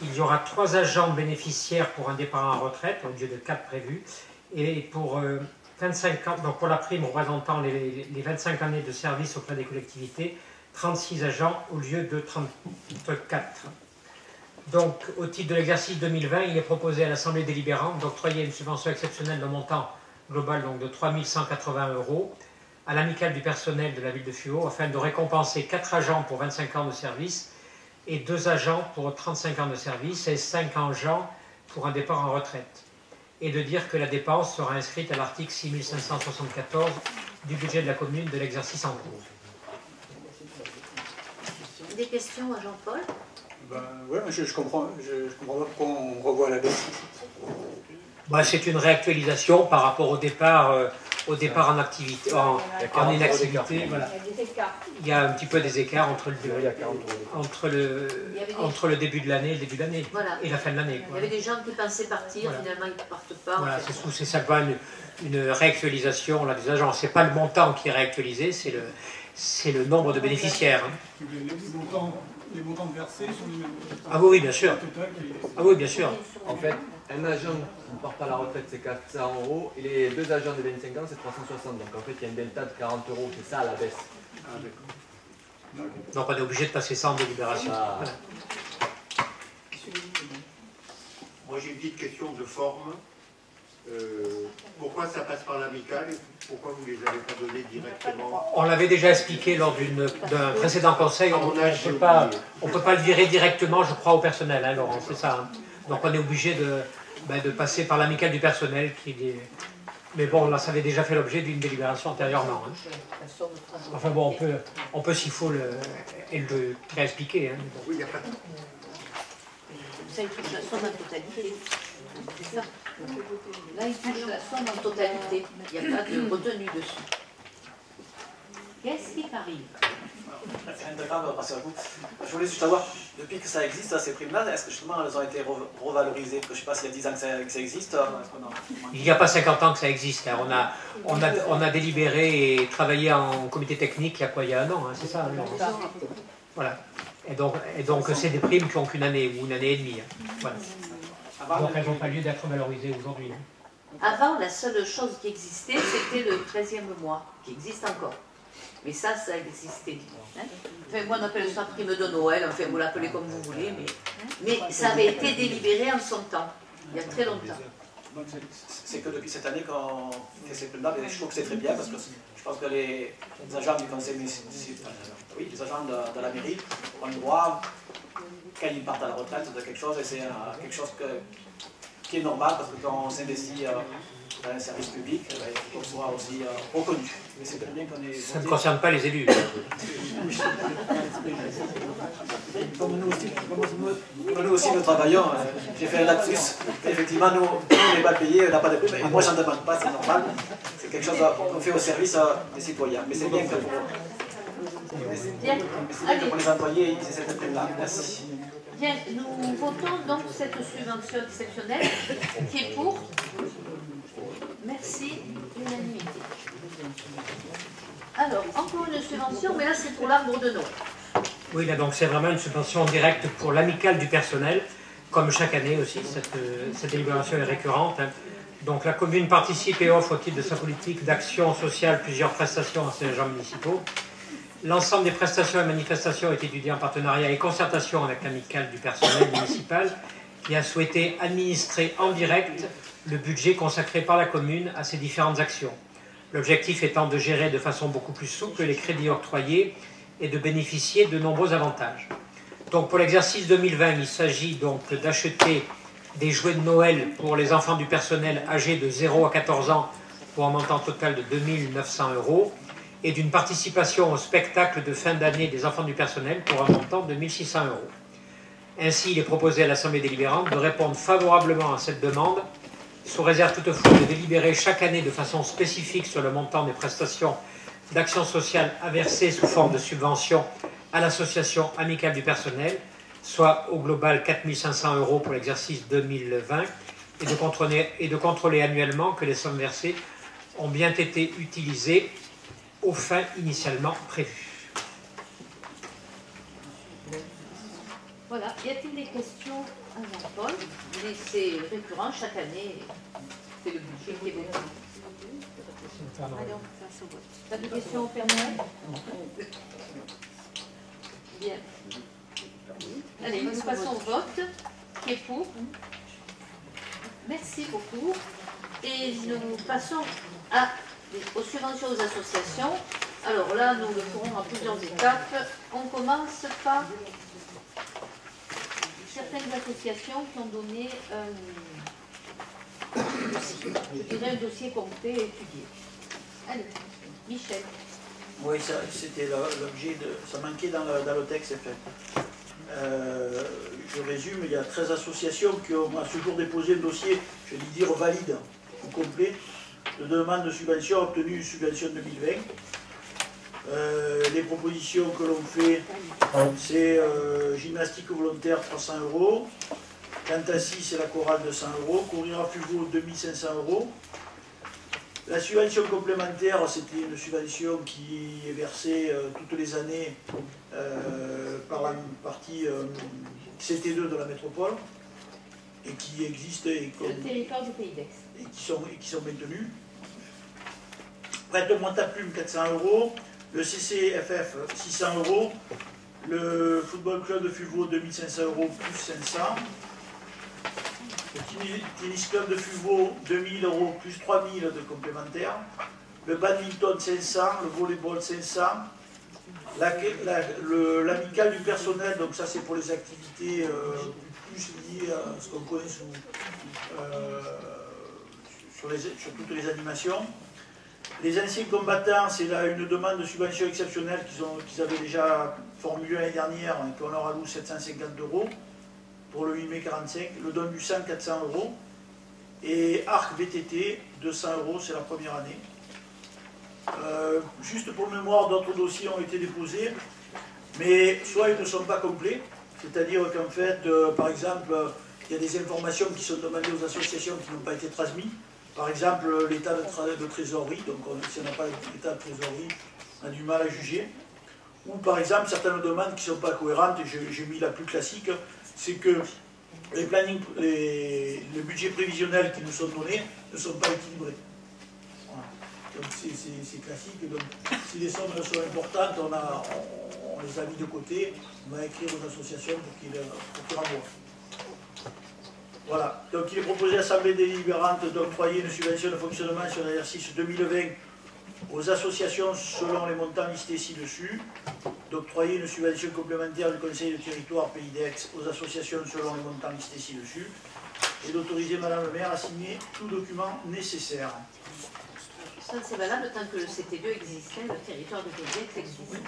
il y aura 3 agents bénéficiaires pour un départ en retraite, au lieu de 4 prévus, et pour 25 ans, donc pour la prime représentant les 25 années de service auprès des collectivités, 36 agents au lieu de 34. Donc, au titre de l'exercice 2020, il est proposé à l'Assemblée délibérante d'octroyer une subvention exceptionnelle de montant global donc, de 3 180 € à l'amicale du personnel de la ville de Fuot afin de récompenser 4 agents pour 25 ans de service et 2 agents pour 35 ans de service et 5 agents pour un départ en retraite. Et de dire que la dépense sera inscrite à l'article 6574 du budget de la commune de l'exercice en cours. Des questions à Jean-Paul? Oui, je comprends pas pourquoi on revoit la baisse. C'est une réactualisation par rapport au départ en activité, en inactivité. Voilà. Il y a un petit peu des écarts entre le début de l'année et le début de l'année et la fin de l'année. Il y avait des gens qui pensaient partir, finalement ils ne partent pas. Voilà, c'est simplement une réactualisation là, des agents. Ce n'est pas le montant qui est réactualisé, c'est le nombre de bénéficiaires. Les montants versés sont les mêmes. Ah oui, bien sûr. Ah oui, bien sûr. En fait, un agent qui ne part pas à la retraite, c'est 400 € et les 2 agents de 25 ans, c'est 360. Donc en fait, il y a un delta de 40 €. C'est ça la baisse. Ah, d'accord. Donc on est obligé de passer ça en délibération. Voilà. Moi, j'ai une petite question de forme. Pourquoi ça passe par l'amicale et pourquoi vous ne les avez pas donnés directement? On l'avait déjà expliqué lors d'un précédent conseil, on ne peut pas le virer directement, je crois, au personnel, hein, Laurent, c'est ça. Hein. Donc on est obligé de passer par l'amicale du personnel. Mais bon, là, ça avait déjà fait l'objet d'une délibération antérieurement. Hein. Enfin bon, on peut s'il faut le réexpliquer. Hein. Oui, il n'y a pas de... Ça, il touche la somme en totalité. C'est ça. Là, il touche la somme en totalité. Il n'y a pas de retenue dessus. Qu'est-ce qui arrive? Je voulais juste savoir, depuis que ça existe, ces primes-là, est-ce que justement elles ont été revalorisées? Je ne sais pas s'il y a 10 ans que ça existe. Il n'y a pas 50 ans que ça existe. Hein. On a délibéré et travaillé en comité technique il y a 1 an, hein, c'est ça, hein, voilà. Et donc c'est des primes qui n'ont qu'une année ou une année et demie. Hein. Voilà. Donc elles n'ont pas lieu d'être valorisées aujourd'hui. Avant, la seule chose qui existait, c'était le 13e mois, qui existe encore. Mais ça existait. Hein? Enfin, moi, on appelle ça prime de Noël, enfin, vous l'appelez comme vous voulez, mais ça avait été délibéré en son temps, il y a très longtemps. C'est que depuis cette année qu'on fait ces primes-là, mais je trouve que c'est très bien, parce que je pense que les agents du conseil municipal, oui, les agents de la mairie, ont le droit, quand ils partent à la retraite, de quelque chose, et c'est quelque chose qui est normal, parce que quand on s'investit dans un service public, il faut qu'on soit aussi reconnu. Mais c'est très bien qu'on ait... Ça ne concerne pas les élus. Comme nous aussi nous travaillons, j'ai fait un lapsus. Effectivement, nous, on n'est pas payés, on n'a pas de prime. Et moi, je n'en demande pas, c'est normal. C'est quelque chose qu'on fait au service des citoyens. Mais c'est bien que pour les employés, ils aient cette prime-là. Merci. Bien, nous votons donc cette subvention exceptionnelle qui est pour. Merci, l'unanimité. Alors, encore une subvention, mais là c'est pour l'arbre de Noël. Oui, là donc c'est vraiment une subvention directe pour l'amicale du personnel, comme chaque année aussi, cette délibération est récurrente. Hein. Donc la commune participe et offre au titre de sa politique d'action sociale plusieurs prestations à ses agents municipaux. L'ensemble des prestations et manifestations est étudié en partenariat et concertation avec l'amicale du personnel municipal qui a souhaité administrer en direct le budget consacré par la commune à ces différentes actions. L'objectif étant de gérer de façon beaucoup plus souple les crédits octroyés et de bénéficier de nombreux avantages. Donc pour l'exercice 2020, il s'agit donc d'acheter des jouets de Noël pour les enfants du personnel âgés de 0 à 14 ans pour un montant total de 2 900 € et d'une participation au spectacle de fin d'année des enfants du personnel pour un montant de 1 600 €. Ainsi, il est proposé à l'Assemblée délibérante de répondre favorablement à cette demande, sous réserve toutefois de délibérer chaque année de façon spécifique sur le montant des prestations d'action sociale à verser sous forme de subvention à l'association amicale du personnel, soit au global 4 500 € pour l'exercice 2020, et de contrôler annuellement que les sommes versées ont bien été utilisés aux fins initialement prévues. Voilà. Y a-t-il des questions à Jean-Paul? Mais c'est récurrent chaque année. C'est le budget qui est voté. Pas de questions au Père Noël? Bien. Allez, nous passons au vote. Qui est pour? Merci beaucoup. Et nous passons aux subventions aux associations. Alors là, nous le ferons en plusieurs étapes. On commence par certaines associations qui ont donné je dirais un dossier complet et étudié. Allez, Michel. Oui, c'était l'objet de... Ça manquait dans le texte, en fait. Je résume, il y a 13 associations qui ont à ce jour déposé un dossier, je vais dire valide ou complet, de demande de subvention obtenue une subvention 2020. Les propositions que l'on fait, c'est gymnastique volontaire 300 €, Cantassi c'est la chorale 200 €, courir à Fugo 2500 €. La subvention complémentaire, c'était une subvention qui est versée toutes les années par la partie CT2 de la métropole et qui existe et le territoire du Pays d'Aix. Et qui sont maintenues. Prête monte à plume 400 €, le CCFF 600 €, le football club de Fugo 2500 € plus 500, le tennis club de Fugo 2000 € plus 3000 de complémentaires, le badminton 500, le volleyball 500, l'amicale du personnel, donc ça c'est pour les activités plus liées à ce qu'on connaît sur toutes les animations. Les anciens combattants, c'est là une demande de subvention exceptionnelle qu'ils avaient déjà formulée l'année dernière et qu'on leur alloue 750 € pour le 8 mai 45. Le don du sang, 400 €. Et Arc VTT, 200 €, c'est la première année. Juste pour mémoire, d'autres dossiers ont été déposés, mais soit ils ne sont pas complets, c'est-à-dire qu'en fait, par exemple, il y a des informations qui sont demandées aux associations qui n'ont pas été transmises. Par exemple, l'état de trésorerie, donc si on n'a pas l'état de trésorerie, on a du mal à juger. Ou par exemple, certaines demandes qui ne sont pas cohérentes, et j'ai mis la plus classique, c'est que les budgets prévisionnels qui nous sont donnés ne sont pas équilibrés. Voilà. Donc c'est classique. Donc, si les sommes sont importantes, on les a mis de côté, on va écrire aux associations pour qu'ils renvoient. Voilà, donc il est proposé à l'Assemblée délibérante d'octroyer une subvention de fonctionnement sur l'exercice 2020 aux associations selon les montants listés ci-dessus, d'octroyer une subvention complémentaire du Conseil de territoire Pays d'Aix aux associations selon les montants listés ci-dessus, et d'autoriser Madame le maire à signer tout document nécessaire. Ça c'est valable tant que le CT2 existait, le territoire de Pays d'Aix existait.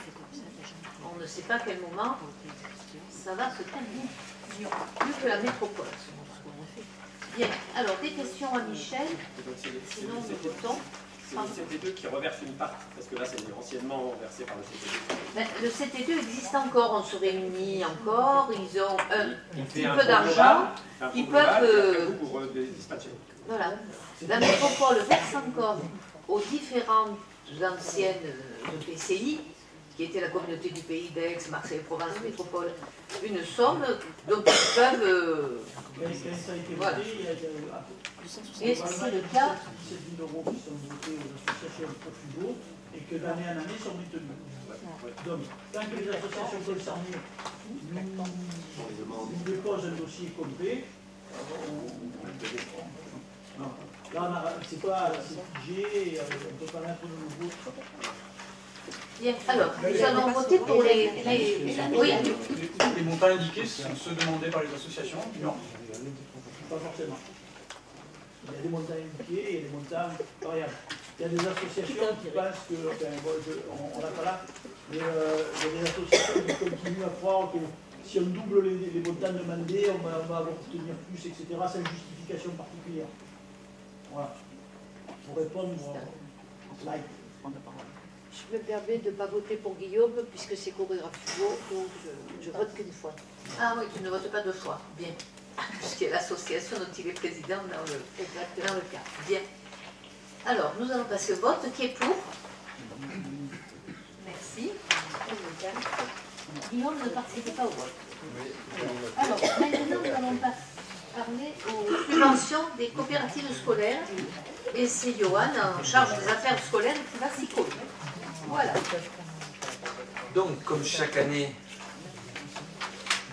On ne sait pas à quel moment ça va se terminer, plus que la métropole. Bien, alors des questions à Michel, sinon nous votons. C'est le CT2 qui reverse une partie, parce que là c'est anciennement versé par le CT2. Ben, le CT2 existe encore, on se réunit encore, ils ont un petit peu d'argent, ils peuvent... Voilà, la métropole verse encore aux différentes anciennes PCI, qui était la communauté du Pays d'Aix, Marseille-Provence, Métropole, une somme dont ils peuvent... Voilà. Et c'est le cas... 17 000 € qui sont votés aux associations pour Fugo et que d'année en année sont maintenus. Donc, tant que les associations concernées nous déposent un dossier complet, là, c'est pas figé, on ne peut pas mettre de nouveau. Bien, alors, nous allons voter pour les... Oui. Les montants indiqués sont ceux demandés par les associations? Non, pas forcément. Il y a des montants indiqués et des montants variables. Il y a des associations qui pensent que, enfin, bon, on n'a pas là, mais il y a des associations qui continuent à croire que si on double les montants demandés, on va obtenir plus, etc., sans justification particulière. Voilà. Pour répondre, like. Je me permets de ne pas voter pour Guillaume, puisque c'est courir à Fugo, donc je vote qu'une fois. Ah oui, tu ne votes pas deux fois. Bien. Puisqu'il y a l'association dont il est président dans le cas. Bien. Alors, nous allons passer au vote. Qui est pour? Merci. Guillaume ne participait pas au vote. Alors, maintenant, nous allons parler aux subventions des coopératives scolaires. Et c'est Johan, en charge des affaires scolaires, qui va s'y coller. Voilà. Donc, comme chaque année,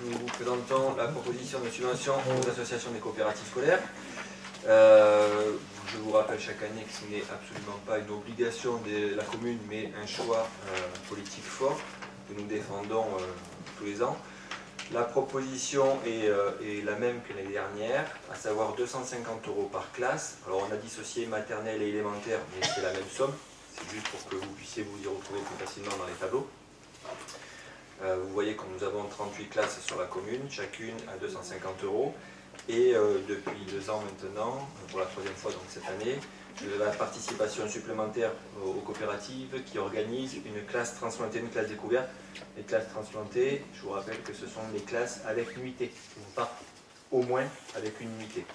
nous vous présentons la proposition de subvention aux associations des coopératives scolaires. Je vous rappelle chaque année que ce n'est absolument pas une obligation de la commune, mais un choix politique fort que nous défendons tous les ans. La proposition est la même que l'année dernière, à savoir 250 € par classe. Alors on a dissocié maternelle et élémentaire, mais c'est la même somme. C'est juste pour que vous puissiez vous y retrouver plus facilement dans les tableaux. Vous voyez que nous avons 38 classes sur la commune, chacune à 250 €. Et depuis 2 ans maintenant, pour la 3e fois donc cette année, la participation supplémentaire aux coopératives qui organisent une classe transplantée, une classe découverte. Les classes transplantées, je vous rappelle que ce sont les classes avec nuitée, pas au moins avec une nuitée.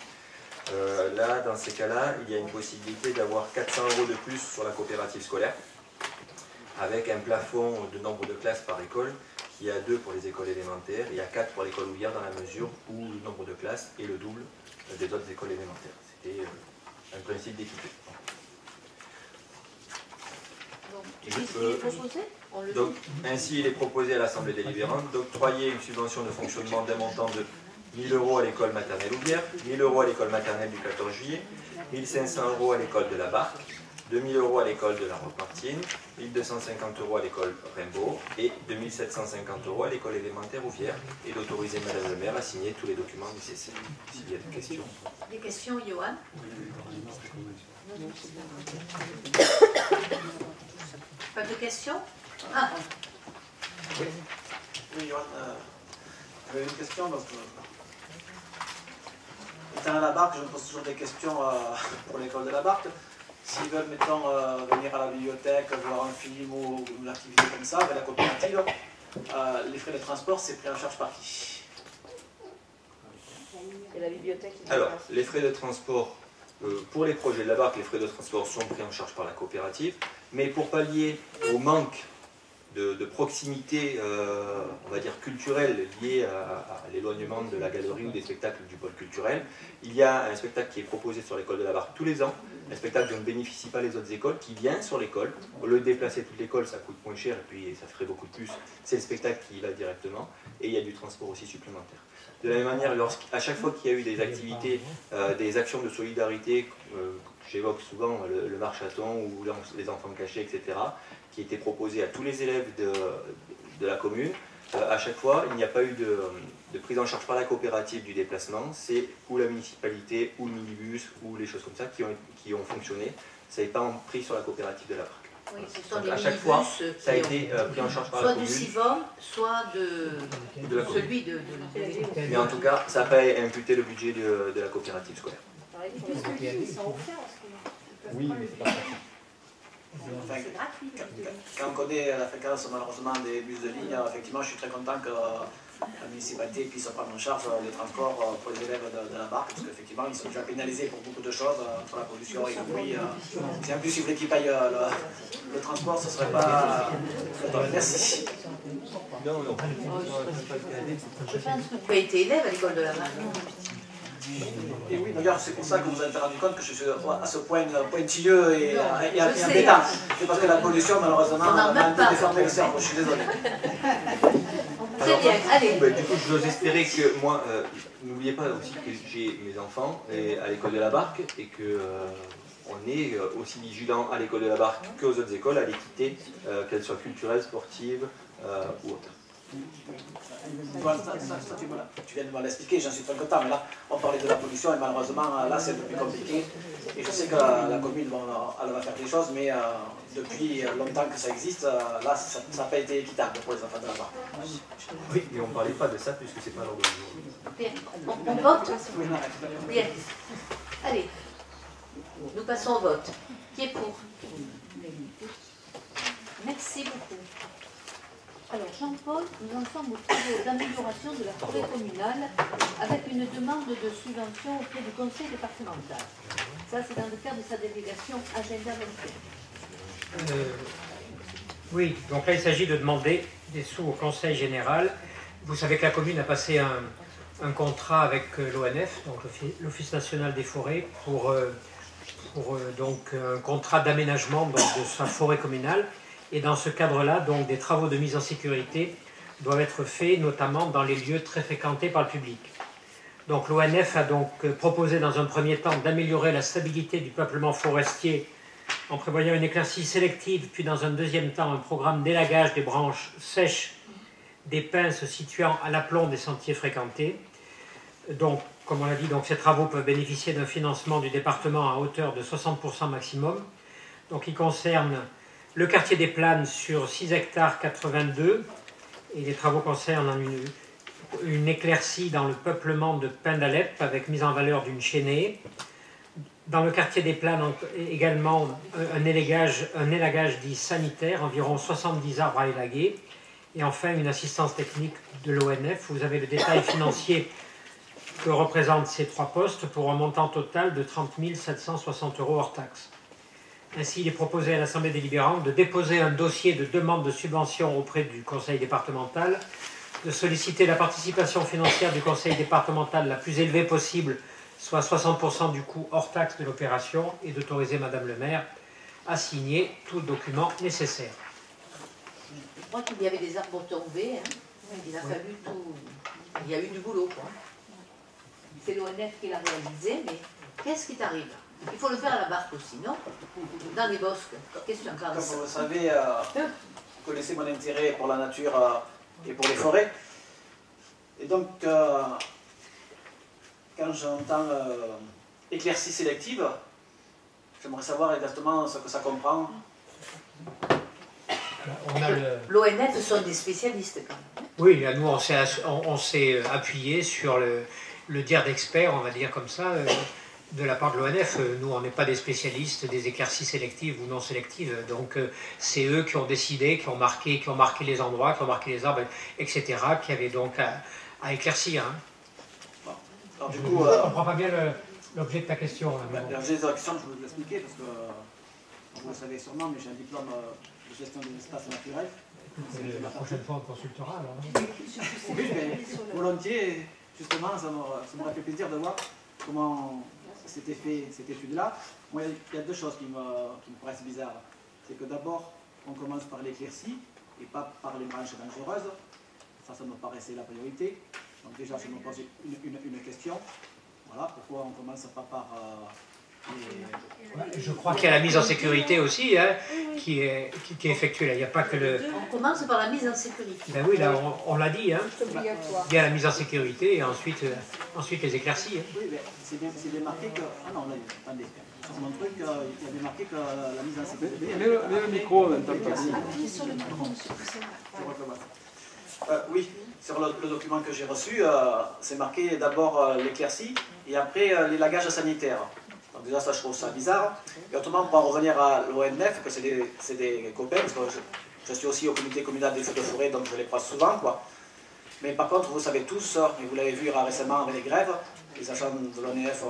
Là, dans ces cas-là, il y a une possibilité d'avoir 400 € de plus sur la coopérative scolaire, avec un plafond de nombre de classes par école, qui est à 2 pour les écoles élémentaires et à 4 pour l'école ouvrière, dans la mesure où le nombre de classes est le double des autres écoles élémentaires. C'était un principe d'équité. Donc, ainsi, il est proposé à l'Assemblée délibérante d'octroyer une subvention de fonctionnement d'un montant de 1 000 € à l'école maternelle ouvrière, 1 000 € à l'école maternelle du 14 juillet, 1 500 € à l'école de la Barque, 2 000 € à l'école de la Roque-Martine, 1 250 € à l'école Rimbaud et 2 750 € à l'école élémentaire Ouvière, et d'autoriser Madame le maire à signer tous les documents nécessaires. S'il y a des questions. Des questions, Johan? Pas de questions? Ah. Oui, Johan, j'avais une question. Donc, étant à la Barque, je me pose toujours des questions pour l'école de la Barque. S'ils veulent, mettons, venir à la bibliothèque, voir un film ou une activité comme ça, avec la coopérative, les frais de transport, c'est pris en charge par qui? Et la bibliothèque. Alors, les frais de transport, pour les projets de la Barque, les frais de transport sont pris en charge par la coopérative, mais pour pallier au manque de proximité, on va dire culturelle, liée à l'éloignement de la galerie ou des spectacles du pôle culturel, il y a un spectacle qui est proposé sur l'école de la Barque tous les ans, un spectacle dont ne bénéficient pas les autres écoles, qui vient sur l'école. Au lieu de déplacer toute l'école, ça coûte moins cher et puis ça ferait beaucoup de plus. C'est le spectacle qui y va directement, et il y a du transport aussi supplémentaire. De la même manière, à chaque fois qu'il y a eu des activités, des actions de solidarité, j'évoque souvent le marchaton ou les enfants cachés, etc., qui étaient proposés à tous les élèves de la commune, à chaque fois, il n'y a pas eu de prise en charge par la coopérative du déplacement, c'est ou la municipalité, ou le minibus, ou les choses comme ça qui ont fonctionné. Ça n'est pas pris sur la coopérative de la Barque. Oui, ce sont à chaque fois, ça a été pris en charge par la commune. Soit du CIVOM, soit de celui de... Mais en tout cas, ça n'a pas imputé le budget de la coopérative scolaire. Oui, enfin, quand on connaît la fréquence malheureusement des bus de ligne, effectivement je suis très content que la municipalité puisse prendre en charge les transports pour les élèves de la Barque, parce qu'effectivement ils sont déjà pénalisés pour beaucoup de choses, entre la pollution et le bruit. Si en plus ils voulaient qu'ils payent le transport, ce ne serait pas... Merci. Non, non. Je pense que vous avez été élève à l'école de la Barque. Et oui, d'ailleurs, c'est pour ça que vous vous êtes rendu compte que je suis à ce point pointilleux et embêtant. C'est parce que la pollution, malheureusement, m'a un peu déformé le cerveau, je suis désolé. Très bien, allez. Du coup, je dois espérer que moi, n'oubliez pas aussi que j'ai mes enfants à l'école de la Barque et que on est aussi vigilant à l'école de la Barque qu'aux autres écoles, à l'équité, qu'elles soient culturelles, sportives ou autres. Tu viens de me l'expliquer, j'en suis très content, mais là on parlait de la pollution et malheureusement là c'est un peu plus compliqué et je sais que la commune elle va faire des choses, mais depuis longtemps que ça existe, là ça n'a pas été équitable pour les enfants de la Barque. Oui, mais on ne parlait pas de ça puisque c'est pas l'ordre du jour. Bien, on vote? Bien. Allez, nous passons au vote. Qui est pour? Merci beaucoup. Alors Jean-Paul, nous en sommes aux travaux d'amélioration de la forêt communale avec une demande de subvention auprès du conseil départemental. Ça, c'est dans le cadre de sa délégation Agenda 21. Oui, donc là, il s'agit de demander des sous au Conseil général. Vous savez que la commune a passé un contrat avec l'ONF, donc l'Office national des forêts, pour donc un contrat d'aménagement de sa forêt communale. Et dans ce cadre-là, donc des travaux de mise en sécurité doivent être faits, notamment dans les lieux très fréquentés par le public. Donc l'ONF a donc proposé dans un premier temps d'améliorer la stabilité du peuplement forestier en prévoyant une éclaircie sélective, puis dans un deuxième temps un programme d'élagage des branches sèches des pins se situant à l'aplomb des sentiers fréquentés. Donc, comme on l'a dit, donc, ces travaux peuvent bénéficier d'un financement du département à hauteur de 60% maximum. Donc, ils concernent le quartier des Planes sur 6 hectares 82, et les travaux concernent une éclaircie dans le peuplement de pins d'Alep avec mise en valeur d'une chênaie. Dans le quartier des Planes, également un élagage dit sanitaire, environ 70 arbres à élaguer. Et enfin, une assistance technique de l'ONF. Vous avez le détail financier que représentent ces 3 postes pour un montant total de 30 760 € hors taxes. Ainsi, il est proposé à l'Assemblée délibérante de déposer un dossier de demande de subvention auprès du Conseil départemental, de solliciter la participation financière du Conseil départemental la plus élevée possible, soit 60% du coût hors taxe de l'opération, et d'autoriser Madame le maire à signer tout document nécessaire. Je crois qu'il y avait des arbres tombés, hein. Il a fallu tout... Il y a eu du boulot, quoi. C'est l'ONF qui l'a réalisé, mais qu'est-ce qui t'arrive? Il faut le faire à la barque aussi, non? Dans les bosques. Question Comme vous le savez, vous connaissez mon intérêt pour la nature et pour les forêts. Et donc, quand j'entends éclaircie sélective, j'aimerais savoir exactement ce que ça comprend. L'ONF sont des spécialistes quand même. Oui, nous on s'est appuyé sur le dire d'experts, on va dire comme ça, de la part de l'ONF. Nous, on n'est pas des spécialistes des éclaircies sélectives ou non sélectives, donc c'est eux qui ont décidé, qui ont marqué les endroits, qui ont marqué les arbres, etc., qui avaient donc à éclaircir. Hein. Bon. Alors, je ne comprends pas bien l'objet de ta question. L'objet de ta question, je vais vous l'expliquer, parce que vous le savez sûrement, mais j'ai un diplôme de gestion des espaces naturels. La prochaine fois, on consultera. Alors, oui, mais volontiers, justement, ça m'aurait fait plaisir de voir comment s'était fait cette étude-là. Moi, il y a 2 choses qui me paraissent bizarres. C'est que d'abord, on commence par l'éclaircie et pas par les branches dangereuses. Ça me paraissait la priorité. Donc déjà, je me pose une question. Voilà, pourquoi on ne commence pas par... Je crois qu'il y a la mise en sécurité aussi, hein, qui est effectuée là. Il n'y a pas que le... On commence par la mise en sécurité. Ben oui, là, on l'a dit. Hein. Il y a la mise en sécurité et ensuite les éclaircies. Hein. Oui, mais c'est bien marqué que... Ah non, là, attendez. Sur mon truc, il y a bien marqué que la mise en sécurité... Mets le micro en même temps. Appuyez sur le micro, monsieur Poussin. Oui, sur le document que j'ai reçu, c'est marqué d'abord l'éclaircie et après l'élagage sanitaire. Donc déjà, ça, je trouve ça bizarre. Et autrement, pour en revenir à l'ONF, que c'est des copains, parce que je suis aussi au comité communal des feux de forêt, donc je les croise souvent, quoi. Mais par contre, vous savez tous, et vous l'avez vu récemment avec les grèves, les agents de l'ONF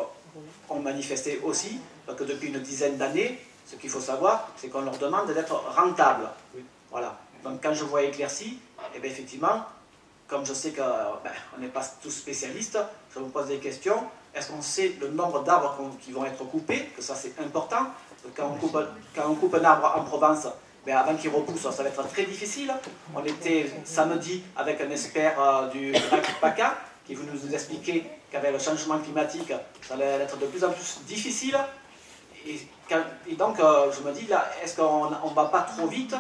ont manifesté aussi, parce que depuis une dizaine d'années, ce qu'il faut savoir, c'est qu'on leur demande d'être rentables. Voilà. Donc quand je vois éclaircie, et bien effectivement, comme je sais qu'on n'est pas tous spécialistes, je me pose des questions. Est-ce qu'on sait le nombre d'arbres qui vont être coupés? Que ça, c'est important. Quand on coupe un arbre en Provence, avant qu'il repousse, ça va être très difficile. On était samedi avec un expert du PACA qui voulait nous expliquer qu'avec le changement climatique, ça allait être de plus en plus difficile. Et donc, je me dis, là, est-ce qu'on ne va pas trop vite?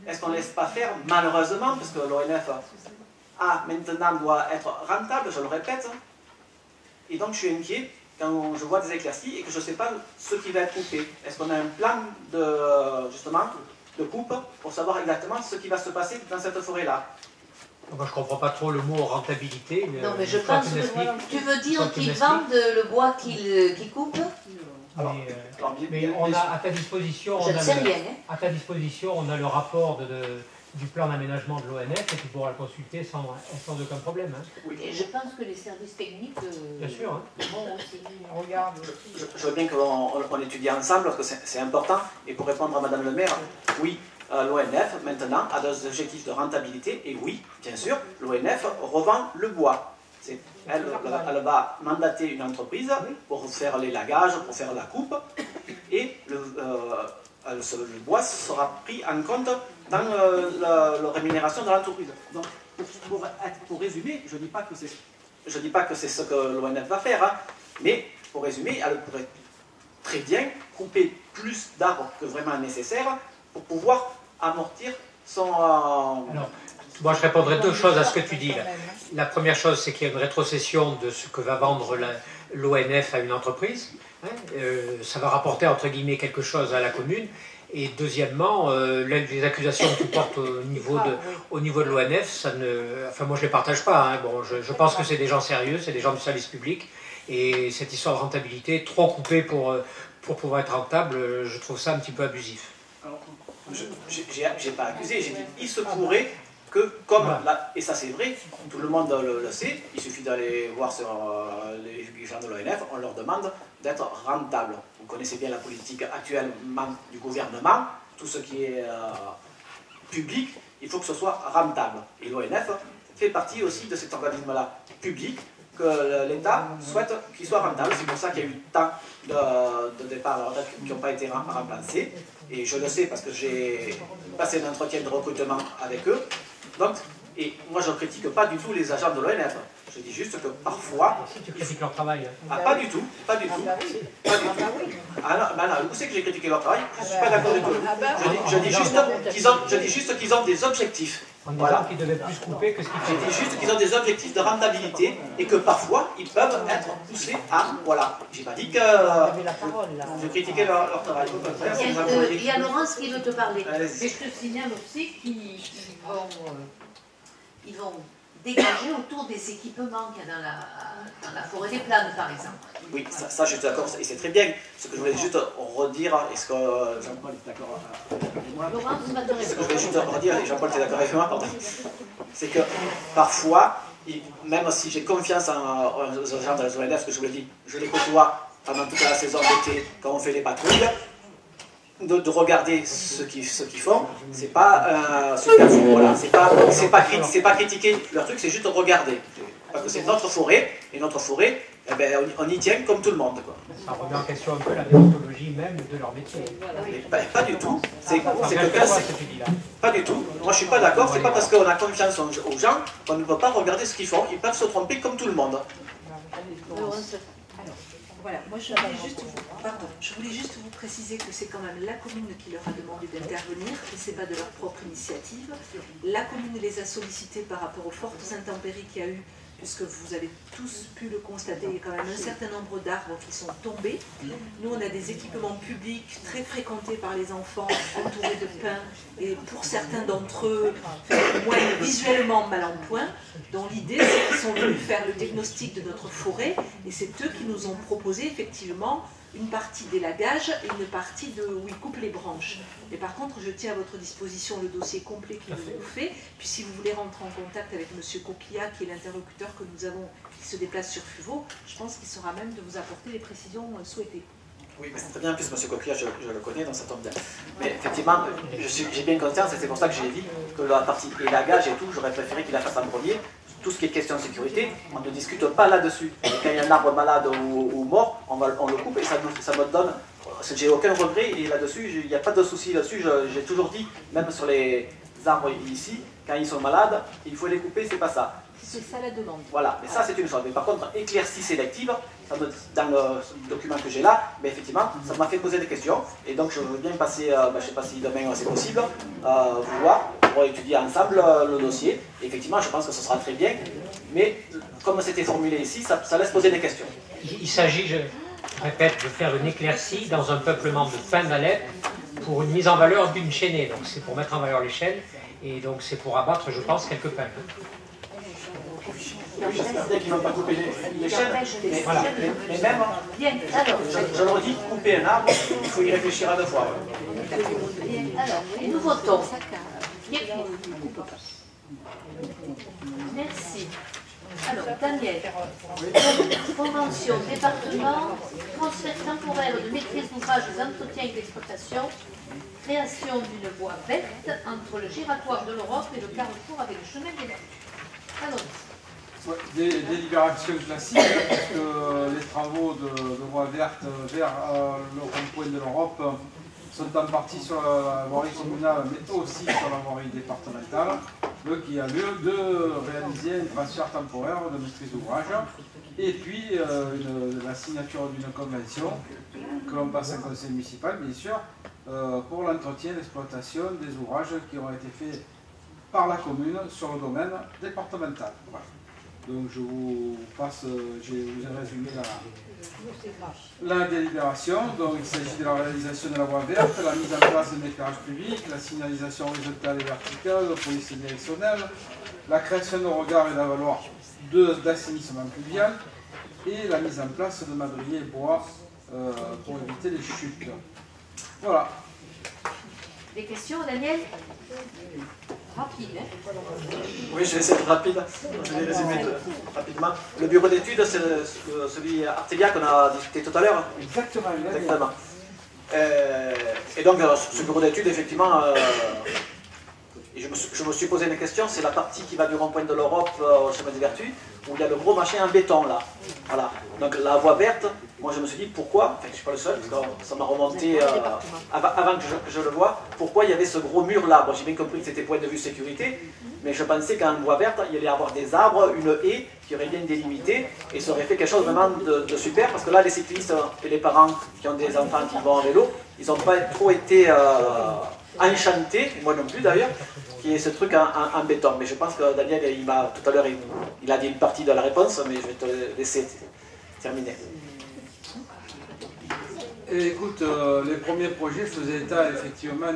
Est-ce qu'on ne laisse pas faire, malheureusement, parce que l'ONF maintenant doit être rentable, je le répète. Et donc je suis inquiet quand je vois des éclaircies et que je ne sais pas ce qui va être coupé. Est-ce qu'on a un plan de coupe pour savoir exactement ce qui va se passer dans cette forêt-là? Moi, je ne comprends pas trop le mot rentabilité. Non, mais je pense que tu veux dire qu'ils vendent le bois qu'ils coupent? Mais on a à ta disposition, on a le rapport du plan d'aménagement de l'ONF et tu pourras le consulter sans aucun problème. Hein. Et je pense que les services techniques bien sûr, hein. Vont aussi. Regarde. Je veux bien qu'on étudie ensemble parce que c'est important. Et pour répondre à Madame le maire, oui, l'ONF maintenant a des objectifs de rentabilité et oui, bien sûr, l'ONF revend le bois. Elle va mandater une entreprise pour faire l'élagage, pour faire la coupe et le bois sera pris en compte dans la rémunération de l'entreprise. Donc, pour résumer, je ne dis pas que c'est ce que l'ONF va faire, hein, mais pour résumer, elle pourrait très bien couper plus d'arbres que vraiment nécessaire pour pouvoir amortir son... Alors, moi, je répondrai deux choses à ce que tu dis là. La première chose, c'est qu'il y a une rétrocession de ce que va vendre l'ONF à une entreprise. Hein, ça va rapporter, entre guillemets, quelque chose à la commune. Et deuxièmement, les accusations que tu portes au niveau de l'ONF, ça ne... Enfin, moi, je ne les partage pas. Hein. Bon, je pense que c'est des gens sérieux, c'est des gens du service public. Et cette histoire de rentabilité, trop coupée pour pouvoir être rentable, je trouve ça un petit peu abusif. J'ai pas accusé, j'ai dit il se pourrait que, comme là, et ça c'est vrai, tout le monde le sait, il suffit d'aller voir sur les gens de l'ONF, on leur demande d'être rentable. Vous connaissez bien la politique actuellement du gouvernement, tout ce qui est public, il faut que ce soit rentable. Et l'ONF fait partie aussi de cet organisme-là public, que l'État souhaite qu'il soit rentable. C'est pour ça qu'il y a eu tant de départs à la retraite qui n'ont pas été remplacés. Et je le sais parce que j'ai passé un entretien de recrutement avec eux. Donc, et moi je ne critique pas du tout les agents de l'ONF. Je dis juste que parfois... Si tu critiques leur travail. Ah, pas du tout, pas du tout. Pas du tout. Ah non, vous savez que j'ai critiqué leur travail, je ne suis pas d'accord du tout. Je dis juste qu'ils ont des objectifs. Voilà. Qu'ils devaient plus couper que ce qu'ils font. Je dis juste qu'ils ont des objectifs de rentabilité et que parfois ils peuvent être poussés à... Voilà. J'ai pas dit que je critiquais leur travail. Il y a Laurence qui veut te parler. Mais je te signale aussi qu'ils vont dégager autour des équipements qu'il y a dans la forêt des Planes, par exemple. Oui, ça je suis d'accord, et c'est très bien. Ce que je voulais juste redire, est-ce que Jean-Paul est d'accord avec moi? Ce que je voulais juste redire, et Jean-Paul est d'accord avec moi, pardon, c'est que parfois, même si j'ai confiance aux gens de la ONF, ce que je vous l'ai dit, je les côtoie pendant toute la saison d'été, quand on fait les patrouilles, de regarder ce qu'ils font, c'est pas superflu, voilà, c'est pas critiquer leur truc, c'est juste regarder. Parce que c'est notre forêt, et notre forêt, eh ben, on y tient comme tout le monde. Quoi. Ça remet en question un peu la déontologie même de leur métier. Pas du tout. Pas du tout. Moi je suis pas d'accord, c'est pas parce qu'on a confiance aux gens qu'on ne peut pas regarder ce qu'ils font. Ils peuvent se tromper comme tout le monde. Voilà, moi je voulais juste vous préciser que c'est quand même la commune qui leur a demandé d'intervenir et ce n'est pas de leur propre initiative. La commune les a sollicités par rapport aux fortes intempéries qu'il y a eu, puisque vous avez tous pu le constater, il y a quand même un certain nombre d'arbres qui sont tombés. Nous on a des équipements publics très fréquentés par les enfants, entourés de pins, et pour certains d'entre eux, au moins visuellement mal en point, dont l'idée c'est qu'ils sont venus faire le diagnostic de notre forêt, et c'est eux qui nous ont proposé effectivement une partie d'élagage et une partie où ils coupent les branches. Mais par contre, je tiens à votre disposition le dossier complet qu'ils nous ont fait, puis si vous voulez rentrer en contact avec M. Coquillat, qui est l'interlocuteur que nous avons, qui se déplace sur Fuveau, je pense qu'il sera même de vous apporter les précisions souhaitées. Oui, mais c'est très bien, en plus M. Coquillat, je le connais, donc ça tombe bien. Mais effectivement, j'ai bien conscience, et c'est pour ça que j'ai dit que la partie élagage et tout, j'aurais préféré qu'il la fasse en premier. Tout ce qui est question de sécurité, on ne discute pas là-dessus. Quand il y a un arbre malade ou mort, on le coupe et ça me donne... J'ai aucun regret et là-dessus, il n'y a pas de souci là-dessus. J'ai toujours dit, même sur les arbres ici, quand ils sont malades, il faut les couper, c'est pas ça. C'est ça la demande. Voilà, mais ça c'est une chose. Mais par contre, éclaircie sélective, dans le document que j'ai là, mais effectivement, ça m'a fait poser des questions. Et donc je veux bien passer, je ne sais pas si demain c'est possible, vous voir, pour étudier ensemble le dossier. Et effectivement, je pense que ce sera très bien. Mais comme c'était formulé ici, ça laisse poser des questions. Il s'agit, je répète, de faire une éclaircie dans un peuplement de fin d'Alep pour une mise en valeur d'une chaînée. Donc c'est pour mettre en valeur les chaînes. Et donc c'est pour abattre, je pense, quelques pins. J'espère bien qu'ils ne vont pas couper les chaînes, mais, voilà. Mais même, je le redis, couper un arbre, il faut y réfléchir à deux fois. Alors, nous votons. qui est pour. Merci. Alors, Daniel, convention département, transfert temporaire de maîtrise d'ouvrage des entretiens et d'exploitation, création d'une voie verte entre le giratoire de l'Europe et le carrefour avec le chemin des Vertus. Alors, ouais, délibération classique, parce que les travaux de voie verte vers le rond-point de l'Europe sont en partie sur la voirie communale, mais aussi sur la voirie départementale. Donc il y a lieu de réaliser un transfert temporaire de maîtrise d'ouvrage et puis la signature d'une convention que l'on passe en conseil municipal, bien sûr, pour l'entretien et l'exploitation des ouvrages qui ont été faits par la commune sur le domaine départemental. Voilà. Donc je vous passe, je vous ai résumé la délibération. Donc il s'agit de la réalisation de la voie verte, la mise en place d'un éclairage public, la signalisation horizontale et verticale, la police directionnelle, la création de regards et d'avaloirs d'assainissement pluvial et la mise en place de madriers et bois pour éviter les chutes. Voilà. des questions, Daniel? Rapide, hein? Oui, je vais essayer d'être rapide. Je vais résumer rapidement. Le bureau d'études, c'est celui Artelia qu'on a discuté tout à l'heure. Exactement. Exactement. Et donc, ce bureau d'études, effectivement, je me suis posé une question, c'est la partie qui va du rond-point de l'Europe au chemin des Vertus, où il y a le gros machin en béton, là. Voilà. Donc, la voie verte, moi je me suis dit, pourquoi, enfin je ne suis pas le seul, parce que ça m'a remonté avant que je le vois, pourquoi il y avait ce gros mur-là. Bon, j'ai bien compris que c'était point de vue sécurité, mais je pensais qu'en voie verte, il y allait y avoir des arbres, une haie qui aurait bien délimité, et ça aurait fait quelque chose vraiment de super, parce que là, les cyclistes et les parents qui ont des enfants qui vont en vélo, ils n'ont pas trop été enchantés, moi non plus d'ailleurs, qui est ce truc en béton. Mais je pense que Daniel, tout à l'heure, il a dit une partie de la réponse, mais je vais te laisser terminer. Et écoute, les premiers projets faisaient état effectivement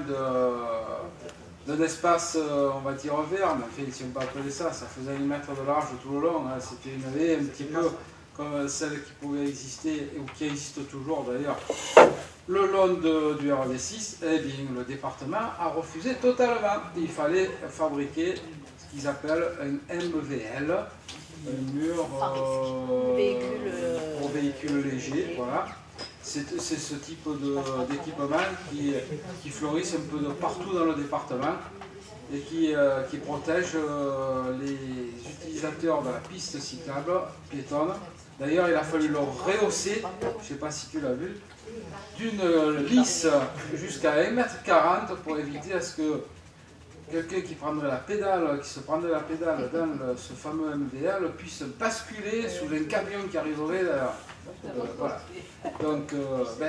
d'un espace, on va dire vert, mais enfin, si on peut appeler ça, ça faisait 1 mètre de large tout le long, hein. C'était une haie un petit peu comme celle qui pouvait exister, ou qui existe toujours d'ailleurs, le long du RD6. Eh bien, le département a refusé totalement. Il fallait fabriquer ce qu'ils appellent un MVL, un mur pour véhicules légers, voilà. C'est ce type d'équipement qui fleurissent un peu de partout dans le département et qui protège les utilisateurs de la piste cyclable piétonne. D'ailleurs, il a fallu le rehausser, je ne sais pas si tu l'as vu, d'une lisse jusqu'à 1,40 m pour éviter à ce que quelqu'un qui prendrait la pédale, qui se prendrait la pédale dans ce fameux MVL puisse basculer sous un camion qui arriverait là. Voilà. Donc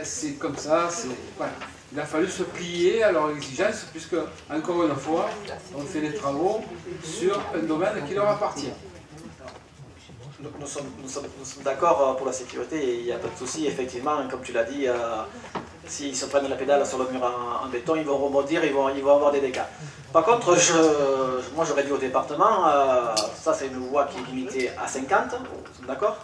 c'est comme ça, voilà. Il a fallu se plier à leur exigence puisque, encore une fois, on fait les travaux sur un domaine qui leur appartient. Nous sommes d'accord pour la sécurité et il n'y a pas de souci, effectivement, comme tu l'as dit, s'ils se prennent la pédale sur le mur en béton, ils vont rebondir, ils vont avoir des dégâts. Par contre, moi j'aurais dit au département, ça c'est une voie qui est limitée à 50, nous sommes d'accord?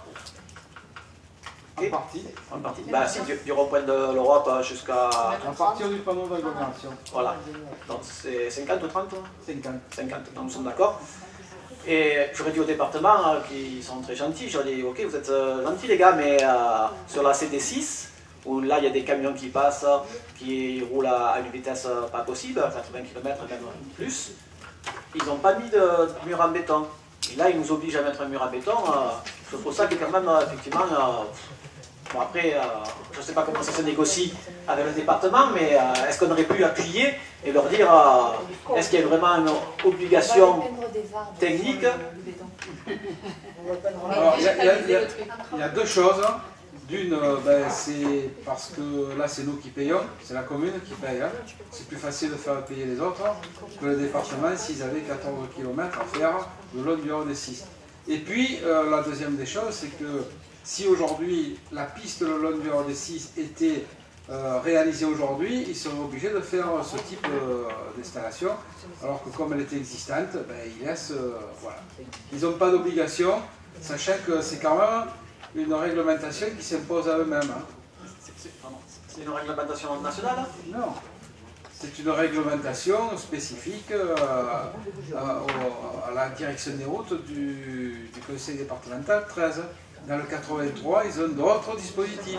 En partie. En partie. Bah, si, du rond-point de l'Europe jusqu'à... À partir du panneau d'agglomération. Voilà. Donc c'est 50 ou 30? 50. 50, donc nous sommes d'accord. Et j'aurais dit au département, qui sont très gentils, j'aurais dit, ok, vous êtes gentils les gars, mais sur la CD6, où là il y a des camions qui passent, qui roulent à une vitesse pas possible, à 80 km, même plus, ils n'ont pas mis de mur en béton. Et là, ils nous obligent à mettre un mur en béton. Je trouve ça que quand même, effectivement, bon après, je ne sais pas comment ça se négocie avec le département, mais est-ce qu'on aurait pu appuyer et leur dire, est-ce qu'il y a vraiment une obligation technique? Alors, il y a deux choses. D'une, c'est parce que là c'est nous qui payons, c'est la commune qui paye. Hein. C'est plus facile de faire payer les autres que le département s'ils avaient 14 km à faire le long du RD6. Et puis la deuxième des choses, c'est que si aujourd'hui la piste le long du RD6 était réalisée aujourd'hui, ils seraient obligés de faire ce type d'installation, alors que comme elle était existante, ils laissent, voilà. Ils n'ont pas d'obligation, sachant que c'est quand même une réglementation qui s'impose à eux-mêmes. Hein. C'est une réglementation nationale? Non. C'est une réglementation spécifique à la direction des routes du conseil départemental 13. Dans le 83, ils ont d'autres dispositifs.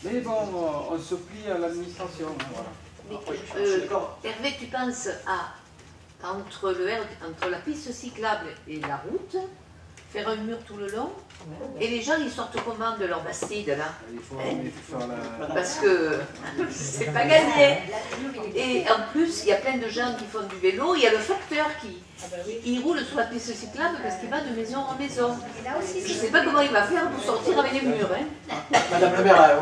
Mais bon, on se plie à l'administration. Voilà. Hervé, tu penses entre la piste cyclable et la route, faire un mur tout le long, et les gens ils sortent comment de leur bastide là? Il faut faire Parce que c'est pas gagné. Et en plus, il y a plein de gens qui font du vélo, il y a le facteur qui roule sur la piste cyclable parce qu'il va de maison en maison. Je ne sais pas comment il va faire pour sortir avec les murs. Hein. Madame la maire,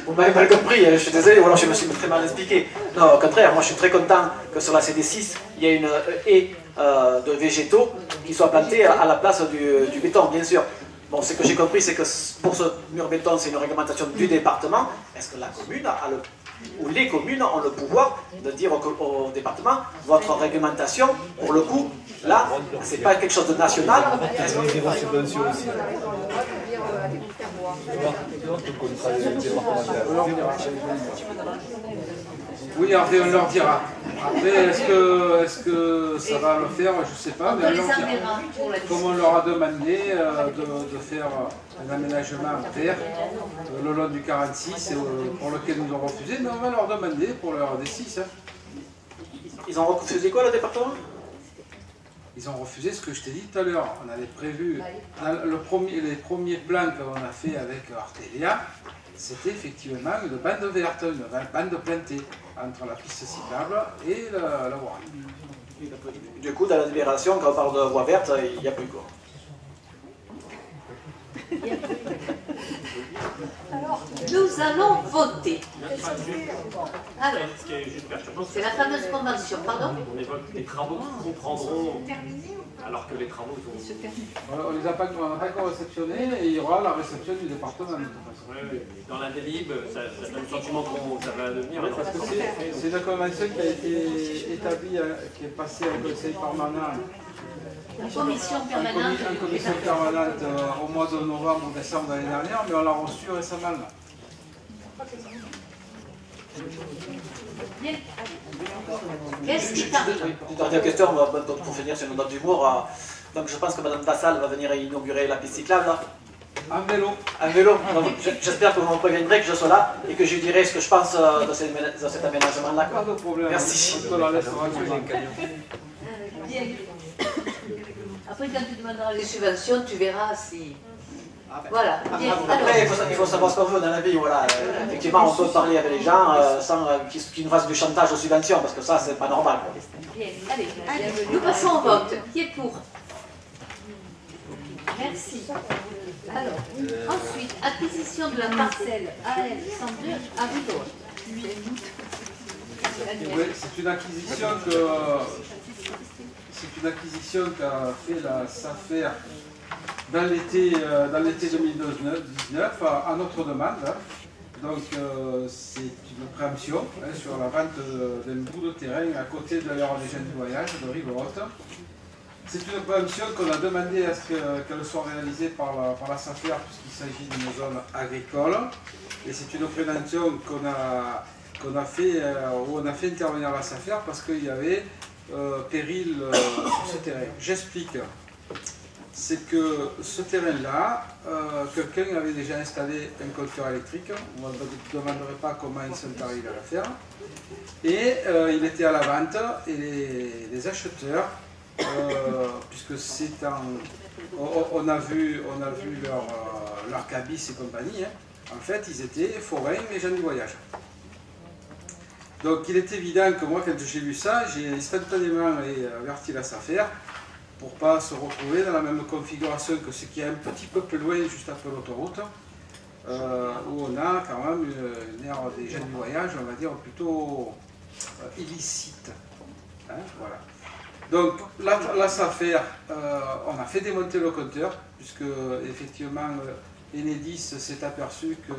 vous m'avez mal compris, je suis désolé, ou alors je me suis très mal expliqué. Non, au contraire, moi je suis très content que sur la CD6, il y ait une haie de végétaux qui soit plantée à la place du béton, bien sûr. Bon, ce que j'ai compris, c'est que pour ce mur béton, c'est une réglementation du département. Est-ce que la commune ou les communes ont le pouvoir de dire au département, votre réglementation, pour le coup, là, c'est pas quelque chose de national. Oui, Hervé, on leur dira. Après, est-ce que ça va le faire? Je ne sais pas, mais on leur dira. Comme on leur a demandé de faire un aménagement en terre le long du 46, pour lequel nous avons refusé, mais on va leur demander pour leur D6. Ils ont refusé quoi, le département? Ils ont refusé ce que je t'ai dit tout à l'heure. On avait prévu, les premiers plans qu'on a fait avec Artelia, c'était effectivement une bande verte, une bande plantée entre la piste cyclable et la voie. Du coup, dans la libération, quand on parle de voie verte, il n'y a plus quoi. Alors, nous allons voter. Alors, c'est la fameuse convention, pardon? On évoque des travaux qui comprendront, alors que les travaux sont... On les a pas encore réceptionnés et il y aura la réception du département. Oui. Dans la délib, ça donne le sentiment que ça va devenir... Parce que c'est une convention qui a été établie, qui est passée au conseil permanent. Une commission permanente. Une commission permanente au mois de novembre ou décembre de l'année dernière, mais on l'a reçue récemment. Bien. Qu'est-ce qui t'a... Une dernière question, pour finir sur une note d'humour. Donc je pense que Mme Vassal va venir inaugurer la piste cyclable là. En vélo. En vélo. J'espère que vous me préviendrez que je sois là et que je dirai ce que je pense de cet aménagement-là. Pas de problème. Merci. Bien. Après, quand tu demanderas les subventions, tu verras si... Voilà. Bien. Après, il faut savoir ce qu'on veut dans la vie. Voilà. Effectivement, on peut parler avec les gens sans qu'ils nous fassent du chantage aux subventions, parce que ça, c'est pas normal. Bien. Allez, nous passons au vote. Qui est pour? Merci. Alors, ensuite, acquisition de la parcelle AL 102 à Rigaud. C'est une acquisition qu'a fait la SAFER dans l'été 2019 à notre demande. Donc c'est une préemption sur la vente d'un bout de terrain à côté de l'aire des gens du voyage de Rive-Haute. C'est une préemption qu'on a demandé à ce qu'elle soit réalisée par la SAFER puisqu'il s'agit d'une zone agricole. Et c'est une préemption où on a fait intervenir la SAFER parce qu'il y avait péril sur ce terrain. J'explique. C'est que ce terrain-là, quelqu'un avait déjà installé un compteur électrique. On ne me demanderait pas comment ils sont arrivés à le faire. Et il était à la vente et les acheteurs, puisque c'est on a vu leur cabis et compagnie, hein. En fait ils étaient forains et gens du voyage. Donc il est évident que moi quand j'ai vu ça, j'ai instantanément averti la SAFER pour ne pas se retrouver dans la même configuration que ce qui est un petit peu plus loin, juste après l'autoroute, où on a quand même une aire des gens du voyage, on va dire, plutôt illicite. Hein, voilà. Donc la SAFER, on a fait démonter le compteur, puisque effectivement Enedis s'est aperçu que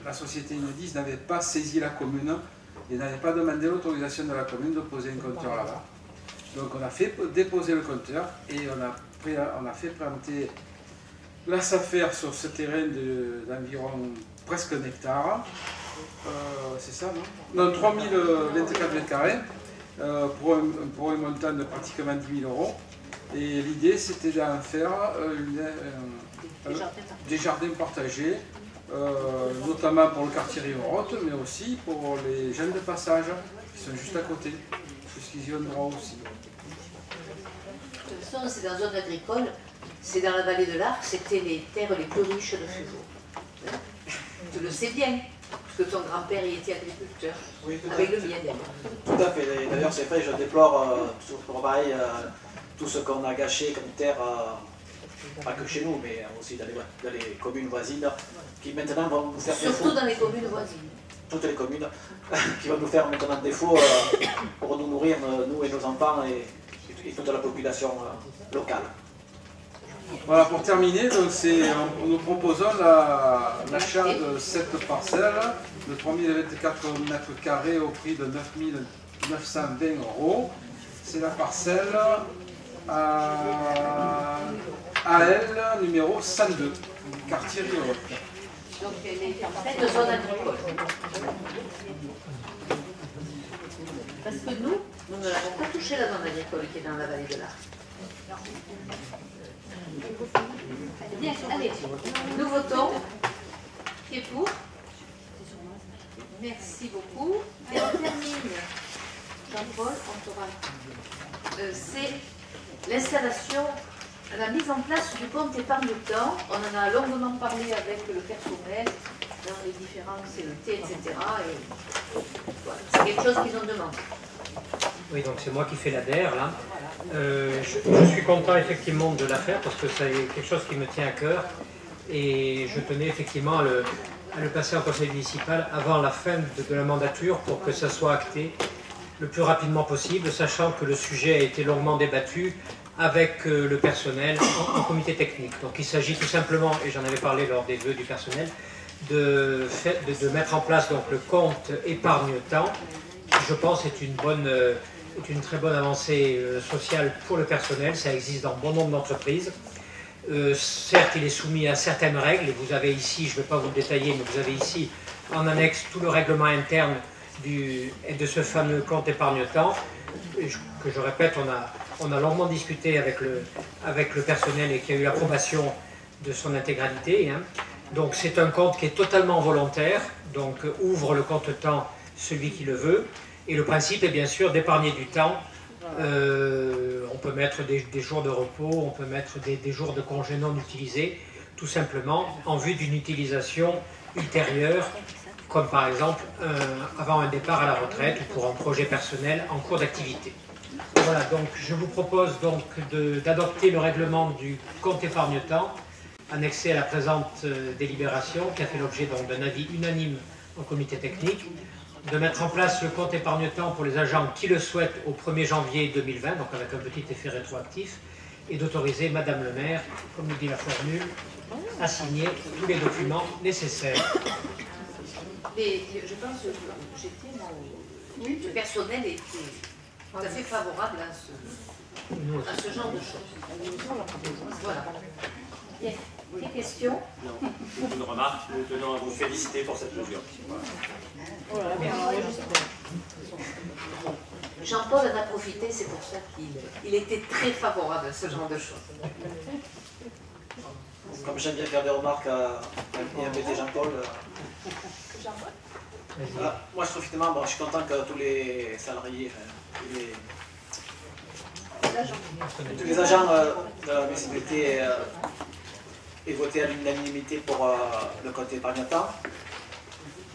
la société Enedis n'avait pas saisi la commune et n'avait pas demandé l'autorisation de la commune de poser un compteur là-bas. Donc on a fait déposer le compteur et on a fait préempter la SAFER sur ce terrain d'environ presque un hectare c'est ça, non? Non, 3024 mètres carrés pour un montant de pratiquement 10 000 €. Et l'idée, c'était d'en faire des jardins partagés, notamment pour le quartier Riverotte, mais aussi pour les gens de passage qui sont juste à côté, puisqu'ils y ont droit aussi. De toute façon, c'est dans la zone agricole, c'est dans la vallée de l'Arc, c'était les terres les plus riches de Fribourg. Tu le sais bien, parce que ton grand-père y était agriculteur, oui, avec le mien d'ailleurs. Tout à fait, d'ailleurs c'est vrai, je déplore tout ce qu'on a gâché comme terre, pas que chez nous, mais aussi dans les communes voisines, qui maintenant vont nous faire défaut. Surtout dans les communes voisines. Toutes les communes, qui vont nous faire maintenant défaut pour nous nourrir, nous et nos enfants, et toute la population locale. Voilà, pour terminer, nous proposons l'achat de cette parcelle de 3024 mètres carrés au prix de 9 920 €. C'est la parcelle AL numéro 102, quartier Riverotte. Donc elle est en fait de zone agricole. Parce que nous ne l'avons pas touché la zone agricole qui est dans la vallée de l'Arc. Bien, allez, nous votons. Qui est pour? Merci beaucoup. Et on termine. Jean-Paul, on t'aura. C'est l'installation, la mise en place du compte épargne-temps. On en a longuement parlé avec le personnel dans les différents CET, etc. Et voilà, c'est quelque chose qu'ils ont demandé. Oui, donc c'est moi qui fais l'ADER là. Je suis content effectivement de la faire parce que c'est quelque chose qui me tient à cœur et je tenais effectivement à le passer en conseil municipal avant la fin de la mandature pour que ça soit acté le plus rapidement possible, sachant que le sujet a été longuement débattu avec le personnel en comité technique. Donc il s'agit tout simplement, et j'en avais parlé lors des vœux du personnel, de mettre en place donc, le compte épargne-temps, qui je pense est une très bonne avancée sociale pour le personnel. Ça existe dans bon nombre d'entreprises. Certes, il est soumis à certaines règles, et vous avez ici, je ne vais pas vous le détailler, mais vous avez ici en annexe tout le règlement interne de ce fameux compte épargne-temps, que je répète, on a longuement discuté avec le personnel et qui a eu l'approbation de son intégralité. Hein. Donc c'est un compte qui est totalement volontaire, donc ouvre le compte-temps celui qui le veut, et le principe est bien sûr d'épargner du temps. On peut mettre des jours de repos, on peut mettre des jours de congé non utilisés, tout simplement en vue d'une utilisation ultérieure, comme par exemple avant un départ à la retraite ou pour un projet personnel en cours d'activité. Voilà, donc je vous propose donc d'adopter le règlement du compte épargne-temps annexé à la présente délibération qui a fait l'objet d'un avis unanime au comité technique, de mettre en place le compte épargne-temps pour les agents qui le souhaitent au 1er janvier 2020, donc avec un petit effet rétroactif, et d'autoriser Madame le maire, comme nous dit la formule, à signer tous les documents nécessaires. Mais je pense que le personnel était tout à fait favorable à ce genre de choses. Voilà. Bien. Des questions? Non. Une remarque, nous tenons à vous féliciter pour cette mesure. Voilà. Jean-Paul en a profité, c'est pour ça qu'il était très favorable à ce genre de choses. Comme j'aime bien faire des remarques et embêter Jean-Paul. Moi je trouve finalement, je suis content que tous les salariés, tous les agents de la municipalité aient voté à l'unanimité pour le compte épargne-temps.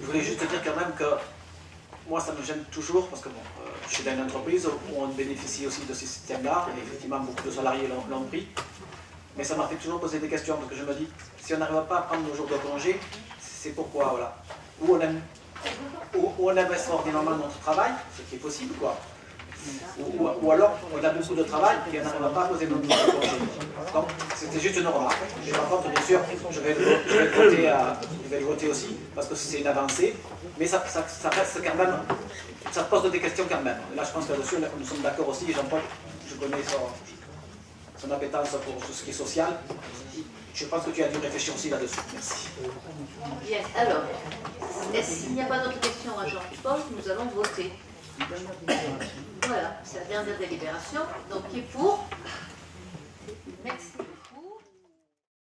Je voulais juste dire quand même que moi ça me gêne toujours parce que bon, je suis dans une entreprise où on bénéficie aussi de ce système-là et effectivement beaucoup de salariés l'ont pris. Mais ça m'a fait toujours poser des questions parce que je me dis, si on n'arrive pas à prendre nos jours de congé, c'est pourquoi, voilà. Ou on aime extraordinairement notre travail, ce qui est possible, quoi. Ou alors on a beaucoup de travail et on n'arrive pas à poser nos jours de congé. Donc c'était juste une remarque. Et par contre, bien sûr, je vais le voter aussi parce que c'est une avancée, mais ça reste quand même, ça pose des questions quand même. Et là, je pense que là-dessus, nous sommes d'accord aussi. Jean-Paul, je connais son appétence pour tout ce qui est social. je pense que tu as dû réfléchir aussi là-dessus. Merci. Bien, alors, s'il n'y a pas d'autres questions à Jean-Paul, nous allons voter. Voilà, c'est la dernière délibération. Donc, qui est pour? Merci.